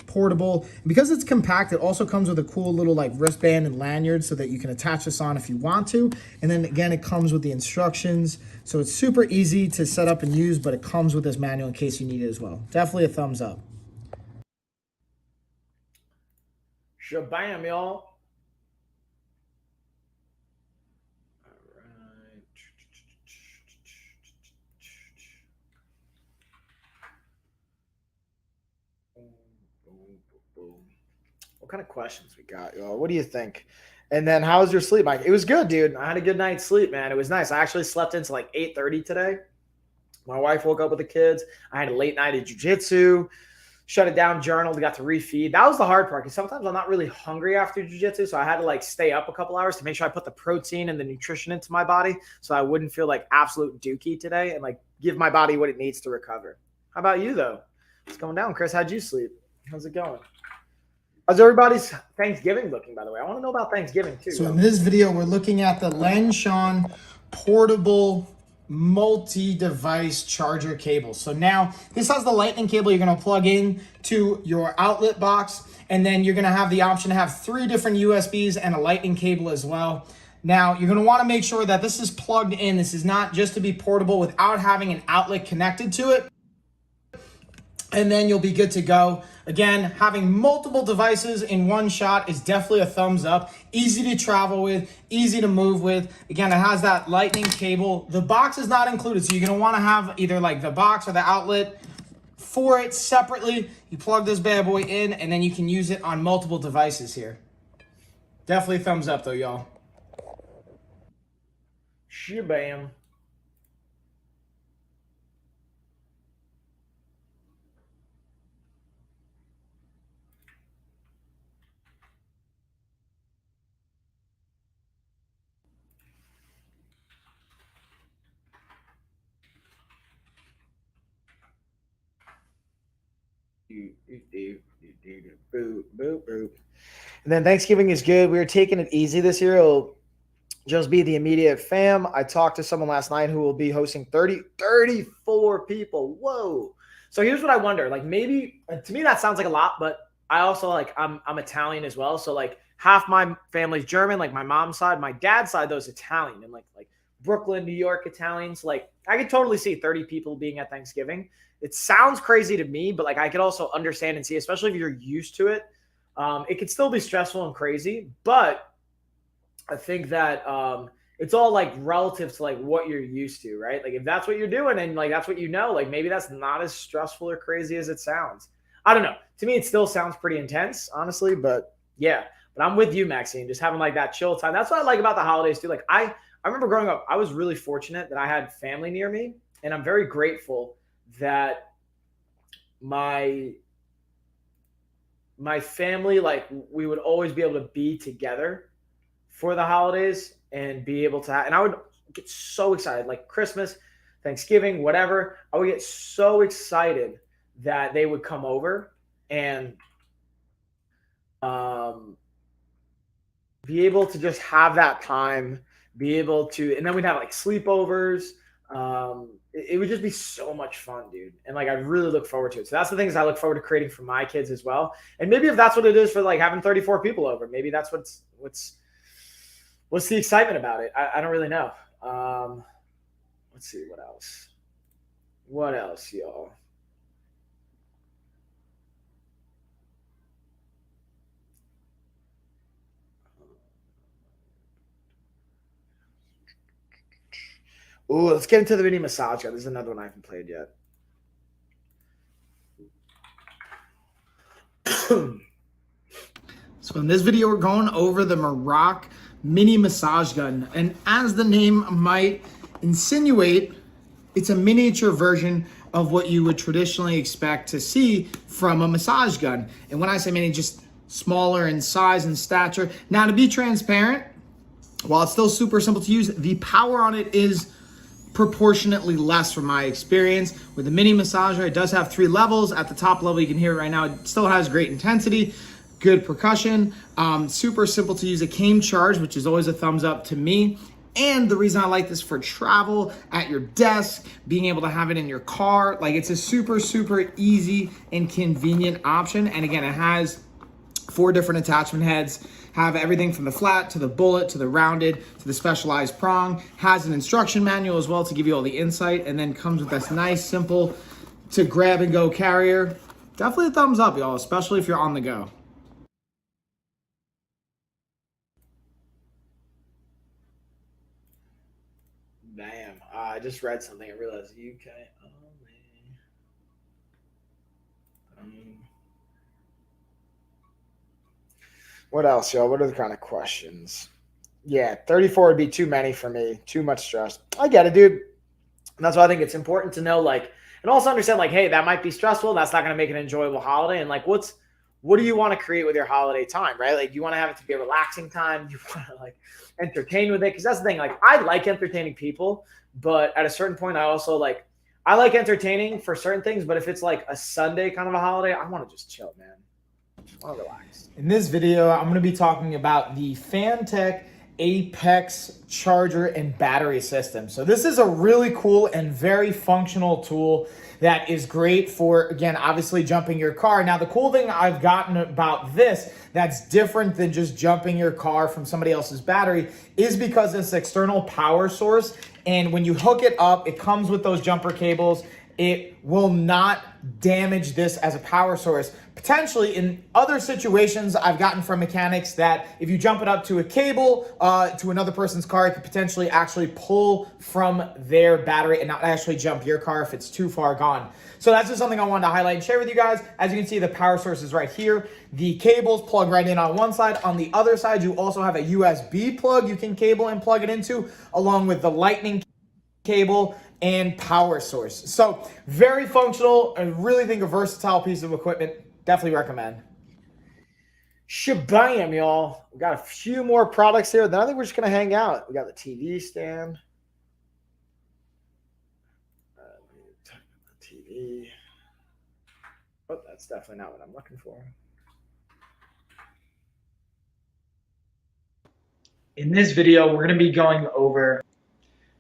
portable. And because it's compact, it also comes with a cool little like wristband and lanyard so that you can attach this on if you want to. And then again, it comes with the instructions. So it's super easy to set up and use, but it comes with this manual in case you need it as well. Definitely a thumbs up. Shabam, y'all. What kind of questions we got, y'all? What do you think? And then how was your sleep, Mike? It was good, dude. I had a good night's sleep, man. It was nice. I actually slept until like 8:30 today. My wife woke up with the kids. I had a late night of jiu-jitsu. shut it down, journaled, got to refeed. That was the hard part because sometimes I'm not really hungry after jiu-jitsu, so I had to like stay up a couple hours to make sure I put the protein and the nutrition into my body so I wouldn't feel like absolute dookie today and like give my body what it needs to recover. How about you though? What's going down, Chris? How'd you sleep? How's it going? How's everybody's Thanksgiving looking, by the way? I want to know about Thanksgiving too. So in this video, we're looking at the Lanshan portable multi-device charger cable. So now this has the lightning cable you're going to plug in to your outlet box, and then you're going to have the option to have 3 different USBs and a lightning cable as well. Now you're going to want to make sure that this is plugged in. This is not just to be portable without having an outlet connected to it. And then you'll be good to go. Again, having multiple devices in one shot is definitely a thumbs up. Easy to travel with, easy to move with. Again, it has that lightning cable. The box is not included, so you're gonna wanna have either like the box or the outlet for it separately. You plug this bad boy in and then you can use it on multiple devices here. Definitely thumbs up though, y'all. Shabam. Boop, boop, boop. And then Thanksgiving is good. We are taking it easy this year. It'll just be the immediate fam. I talked to someone last night who will be hosting 34 people. Whoa. So here's what I wonder. Like maybe to me that sounds like a lot, but I also like I'm Italian as well. So like half my family's German, like my mom's side, my dad's side though is Italian, and like Brooklyn, New York Italians. Like I could totally see 30 people being at Thanksgiving. It sounds crazy to me, but like I could also understand and see, especially if you're used to it. It could still be stressful and crazy, but I think that it's all like relative to like what you're used to, right? Like if that's what you're doing and like that's what you know, like maybe that's not as stressful or crazy as it sounds. I don't know. To me, it still sounds pretty intense, honestly, but yeah. But I'm with you, Maxine, just having like that chill time. That's what I like about the holidays too. Like I remember growing up, I was really fortunate that I had family near me, and I'm very grateful that my family, like we would always be able to be together for the holidays and be able to and I would get so excited, like Christmas, Thanksgiving, whatever. I would get so excited that they would come over and be able to just have that time, be able to, and then we'd have like sleepovers. It would just be so much fun, dude. And like, I really look forward to it. So that's the things I look forward to creating for my kids as well. And maybe if that's what it is for like having 34 people over, maybe that's what's the excitement about it. I don't really know. Let's see what else. What else, y'all? Oh, let's get into the mini massage gun. This is another one I haven't played yet. So in this video, we're going over the Merock mini massage gun. And as the name might insinuate, it's a miniature version of what you would traditionally expect to see from a massage gun. And when I say mini, just smaller in size and stature. Now, to be transparent, while it's still super simple to use, the power on it is proportionately less from my experience. With the mini massager, it does have 3 levels. At the top level, you can hear it right now. It still has great intensity, good percussion, super simple to use. It came charged, which is always a thumbs up to me. And the reason I like this for travel, at your desk, being able to have it in your car, like it's a super, super easy and convenient option. And again, it has 4 different attachment heads, have everything from the flat to the bullet to the rounded to the specialized prong, has an instruction manual as well to give you all the insight, and then comes with this nice, simple to grab and go carrier. Definitely a thumbs up, y'all, especially if you're on the go. Damn. I just read something. I realized UK only. What else, y'all? What are the kind of questions? Yeah, 34 would be too many for me. Too much stress. I get it, dude. And that's why I think it's important to know, like, and also understand, like, hey, that might be stressful. That's not going to make an enjoyable holiday. And like, what do you want to create with your holiday time, right? Like, you want to have it to be a relaxing time. You want to like entertain with it. Cause that's the thing. Like, I like entertaining people, but at a certain point, I also like, I like entertaining for certain things, but if it's like a Sunday kind of a holiday, I want to just chill, man. I just want to relax. In this video, I'm going to be talking about the Fantech Apex charger and battery system. So this is a really cool and very functional tool that is great for, again, obviously jumping your car. Now, the cool thing I've gotten about this that's different than just jumping your car from somebody else's battery is because it's external power source. And when you hook it up, it comes with those jumper cables. It will not damage this as a power source. Potentially in other situations, I've gotten from mechanics that if you jump it up to a cable to another person's car, it could potentially actually pull from their battery and not actually jump your car if it's too far gone. So that's just something I wanted to highlight and share with you guys. As you can see, the power source is right here. The cables plug right in on one side. On the other side, you also have a USB plug you can cable and plug it into, along with the lightning cable and power source. So very functional. I really think a versatile piece of equipment. Definitely recommend. Shabam, y'all. We got a few more products here. Then I think we're just going to hang out. We got the TV stand. TV. Oh, that's definitely not what I'm looking for. In this video, we're going to be going over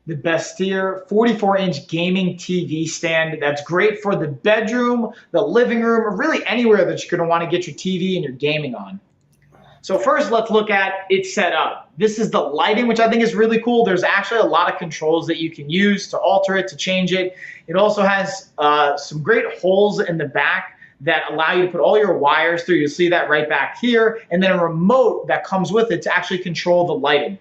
the Bestier 44-inch gaming TV stand that's great for the bedroom, the living room, or really anywhere that you're going to want to get your TV and your gaming on. So first, let's look at its setup. This is the lighting, which I think is really cool. There's actually a lot of controls that you can use to alter it, to change it. It also has some great holes in the back that allow you to put all your wires through. You'll see that right back here. And then a remote that comes with it to actually control the lighting.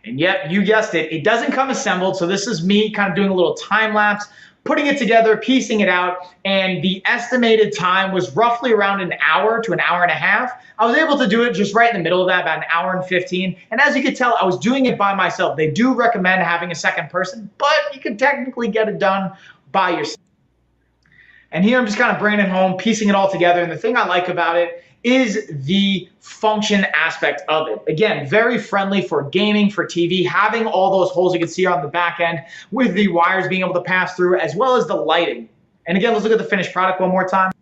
And yep, you guessed it, it doesn't come assembled. So this is me kind of doing a little time lapse, putting it together, piecing it out. And the estimated time was roughly around an hour to an hour and a half. I was able to do it just right in the middle of that, about an hour and 15. And as you can tell, I was doing it by myself. They do recommend having a second person, but you can technically get it done by yourself. And here I'm just kind of bringing it home, piecing it all together. And the thing I like about it is the function aspect of it. Again, very friendly for gaming, for TV, having all those holes you can see on the back end with the wires being able to pass through, as well as the lighting. And again, let's look at the finished product one more time.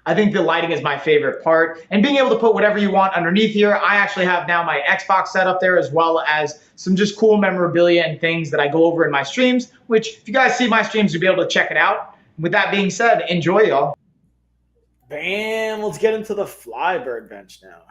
I think the lighting is my favorite part, and being able to put whatever you want underneath here. I actually have now my Xbox set up there, as well as some just cool memorabilia and things that I go over in my streams, which if you guys see my streams, you'll be able to check it out. With that being said, enjoy, y'all. Bam, let's get into the Flybird bench now.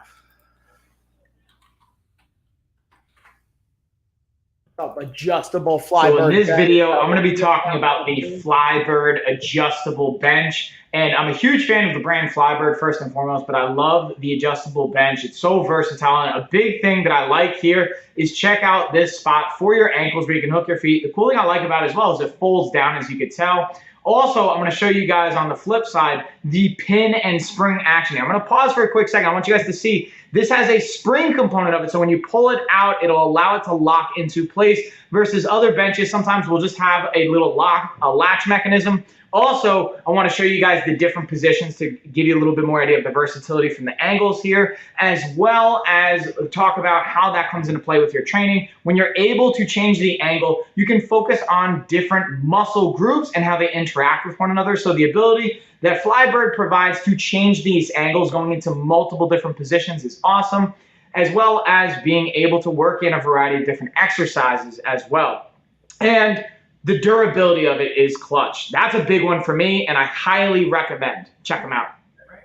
Adjustable Flybird. So in this bench. video, I'm going to be talking about the Flybird adjustable bench. And I'm a huge fan of the brand Flybird first and foremost, but I love the adjustable bench. It's so versatile. And a big thing that I like here is check out this spot for your ankles where you can hook your feet. The cool thing I like about it as well is it folds down, as you can tell. Also, I'm going to show you guys on the flip side the pin and spring action. I'm going to pause for a quick second. I want you guys to see this has a spring component of it. So when you pull it out, it'll allow it to lock into place versus other benches. Sometimes we'll just have a little lock, a latch mechanism. Also, I want to show you guys the different positions to give you a little bit more idea of the versatility from the angles here, as well as talk about how that comes into play with your training. When you're able to change the angle, you can focus on different muscle groups and how they interact with one another. So the ability that Flybird provides to change these angles going into multiple different positions is awesome, as well as being able to work in a variety of different exercises as well. And the durability of it is clutch. That's a big one for me, and I highly recommend. Check them out.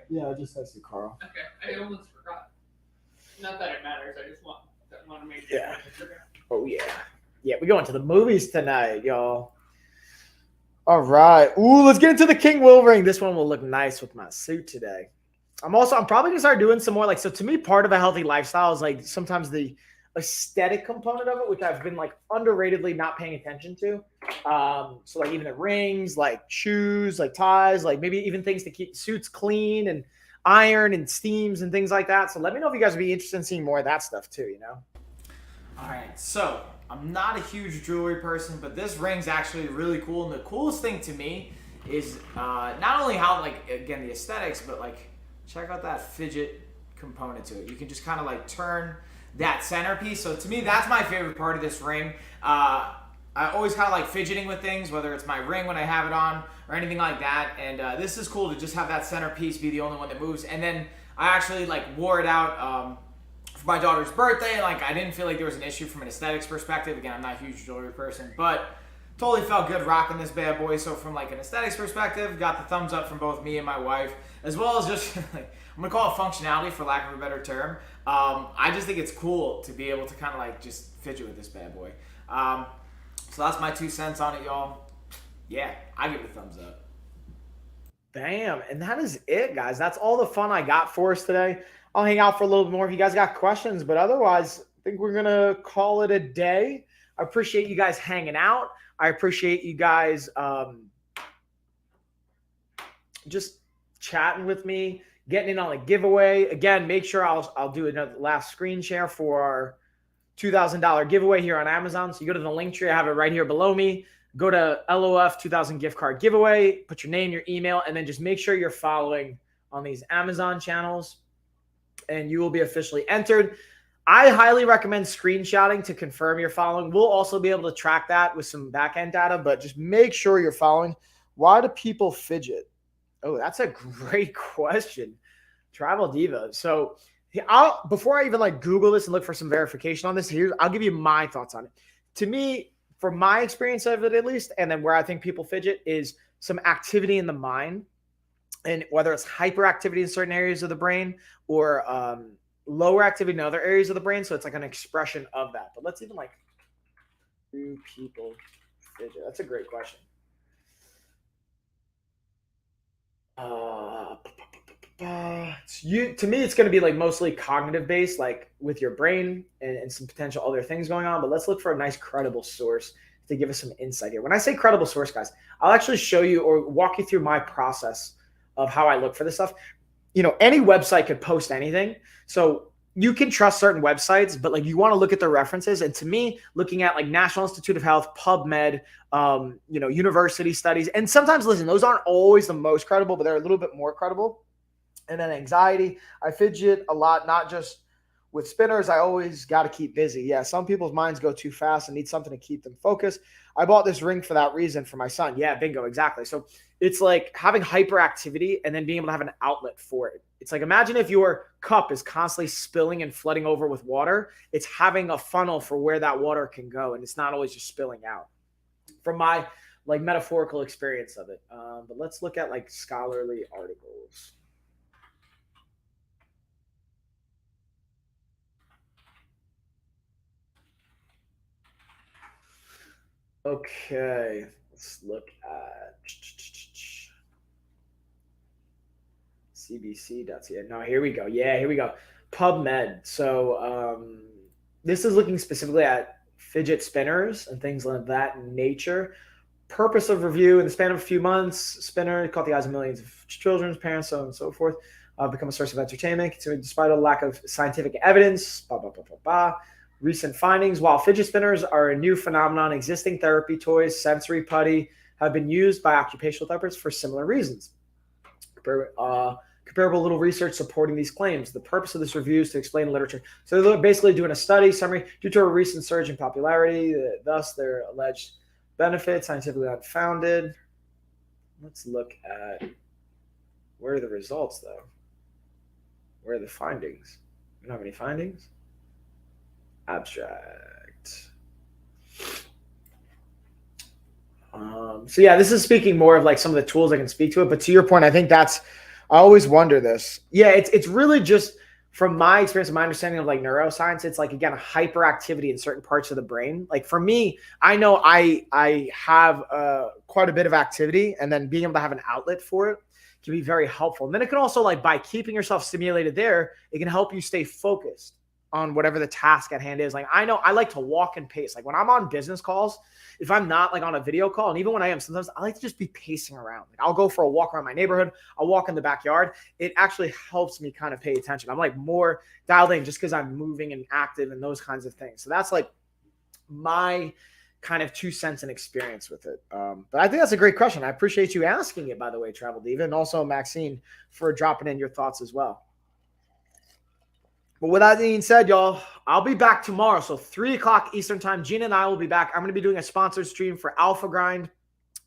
Yeah, just that's the Carl. Okay, I almost forgot. Not that it matters. I just want to make sure. Yeah. Oh yeah. Yeah, we going to the movies tonight, y'all. All right. Ooh, let's get into the King Will ring. This one will look nice with my suit today. I'm probably gonna start doing some more so to me, part of a healthy lifestyle is like sometimes the aesthetic component of it, which I've been like underratedly not paying attention to. So like even the rings, like shoes, like ties, like maybe even things to keep suits clean and iron and steams and things like that. So let me know if you guys would be interested in seeing more of that stuff too, you know? All right, so I'm not a huge jewelry person, but this ring's actually really cool. And the coolest thing to me is not only how, like, again, the aesthetics, but like, check out that fidget component to it. You can just kind of like turn that centerpiece. So to me, that's my favorite part of this ring. I always kind of like fidgeting with things, whether it's my ring when I have it on or anything like that. And this is cool to just have that centerpiece be the only one that moves. And then I actually like wore it out for my daughter's birthday. Like, I didn't feel like there was an issue from an aesthetics perspective. Again, I'm not a huge jewelry person, but totally felt good rocking this bad boy. So from like an aesthetics perspective, got the thumbs up from both me and my wife, as well as just like, I'm gonna call it functionality for lack of a better term. I just think it's cool to be able to kind of like just fidget with this bad boy. So that's my 2 cents on it, y'all. Yeah, I give it a thumbs up. Damn, and that is it, guys. That's all the fun I got for us today. I'll hang out for a little bit more if you guys got questions, but otherwise, I think we're gonna call it a day. I appreciate you guys hanging out. I appreciate you guys just chatting with me, getting in on a giveaway. Again, make sure I'll do another last screen share for our $2,000 giveaway here on Amazon. So you go to the link tree. I have it right here below me. Go to LOF 2000 gift card giveaway, put your name, your email, and then just make sure you're following on these Amazon channels, and you will be officially entered. I highly recommend screenshotting to confirm you're following. We'll also be able to track that with some back-end data, but just make sure you're following. Why do people fidget? Oh, that's a great question. Travel Diva. So before I even like Google this and look for some verification on this, I'll give you my thoughts on it. To me, from my experience of it at least, and then where I think people fidget is some activity in the mind, and whether it's hyperactivity in certain areas of the brain or lower activity in other areas of the brain. So it's like an expression of that. But let's even like, do people fidget? That's a great question. To me, it's going to be like mostly cognitive based, like with your brain and some potential other things going on. But let's look for a nice credible source to give us some insight here. When I say credible source, guys, I'll actually show you or walk you through my process of how I look for this stuff. You know, any website could post anything. So you can trust certain websites, but like you want to look at the references. And to me, looking at like National Institute of Health, PubMed, university studies, and sometimes, listen, those aren't always the most credible, but they're a little bit more credible. And then anxiety, I fidget a lot, not just with spinners. I always got to keep busy. Yeah, some people's minds go too fast and need something to keep them focused. I bought this ring for that reason for my son. Yeah, bingo, exactly. So it's like having hyperactivity and then being able to have an outlet for it. It's like, imagine if your cup is constantly spilling and flooding over with water. It's having a funnel for where that water can go, and it's not always just spilling out. From my like metaphorical experience of it. But let's look at like scholarly articles. Okay, let's look at cbc.ca. No, here we go. Yeah, here we go. PubMed. So this is looking specifically at fidget spinners and things like that nature. Purpose of review: in the span of a few months, spinner caught the eyes of millions of children's parents, so on and so forth. Become a source of entertainment, despite a lack of scientific evidence. Recent findings: while fidget spinners are a new phenomenon, existing therapy toys, sensory putty, have been used by occupational therapists for similar reasons. Comparable little research supporting these claims. The purpose of this review is to explain the literature. So they're basically doing a study summary due to a recent surge in popularity, thus their alleged benefits, scientifically unfounded. Let's look at where are the results, though. Where are the findings? We don't have any findings. Abstract. So yeah, this is speaking more of like some of the tools I can speak to it. But to your point, I think I always wonder this. Yeah, it's really just from my experience and my understanding of like neuroscience, it's like, again, a hyperactivity in certain parts of the brain. Like for me, I know I have quite a bit of activity, and then being able to have an outlet for it can be very helpful. And then it can also, like, by keeping yourself stimulated there, it can help you stay focused on whatever the task at hand is. Like, I know I like to walk and pace. Like when I'm on business calls, if I'm not like on a video call, and even when I am, sometimes I like to just be pacing around. Like I'll go for a walk around my neighborhood. I'll walk in the backyard. It actually helps me kind of pay attention. I'm like more dialed in just because I'm moving and active and those kinds of things. So that's like my kind of 2 cents and experience with it. But I think that's a great question. I appreciate you asking it, by the way, Travel Diva, and also Maxine for dropping in your thoughts as well. But with that being said, y'all, I'll be back tomorrow. So 3 o'clock Eastern time, Gina and I will be back. I'm going to be doing a sponsored stream for Alpha Grind,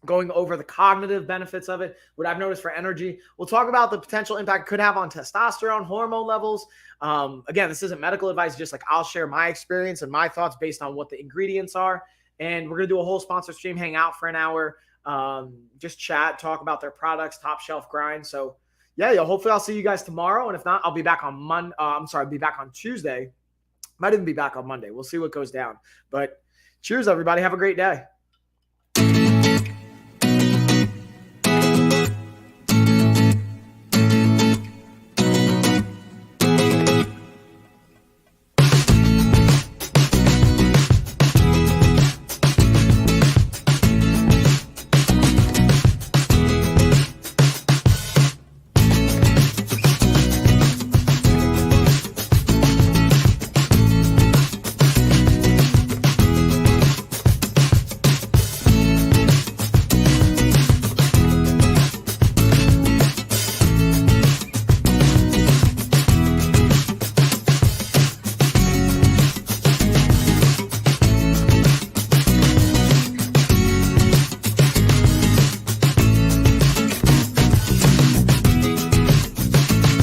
going over the cognitive benefits of it, what I've noticed for energy. We'll talk about the potential impact it could have on testosterone, hormone levels. Again, this isn't medical advice, just like I'll share my experience and my thoughts based on what the ingredients are. And we're going to do a whole sponsored stream, hang out for an hour, just chat, talk about their products, Top Shelf Grind. So yeah, hopefully I'll see you guys tomorrow. And if not, I'll be back on I'll be back on Tuesday. Might even be back on Monday. We'll see what goes down. But cheers, everybody. Have a great day.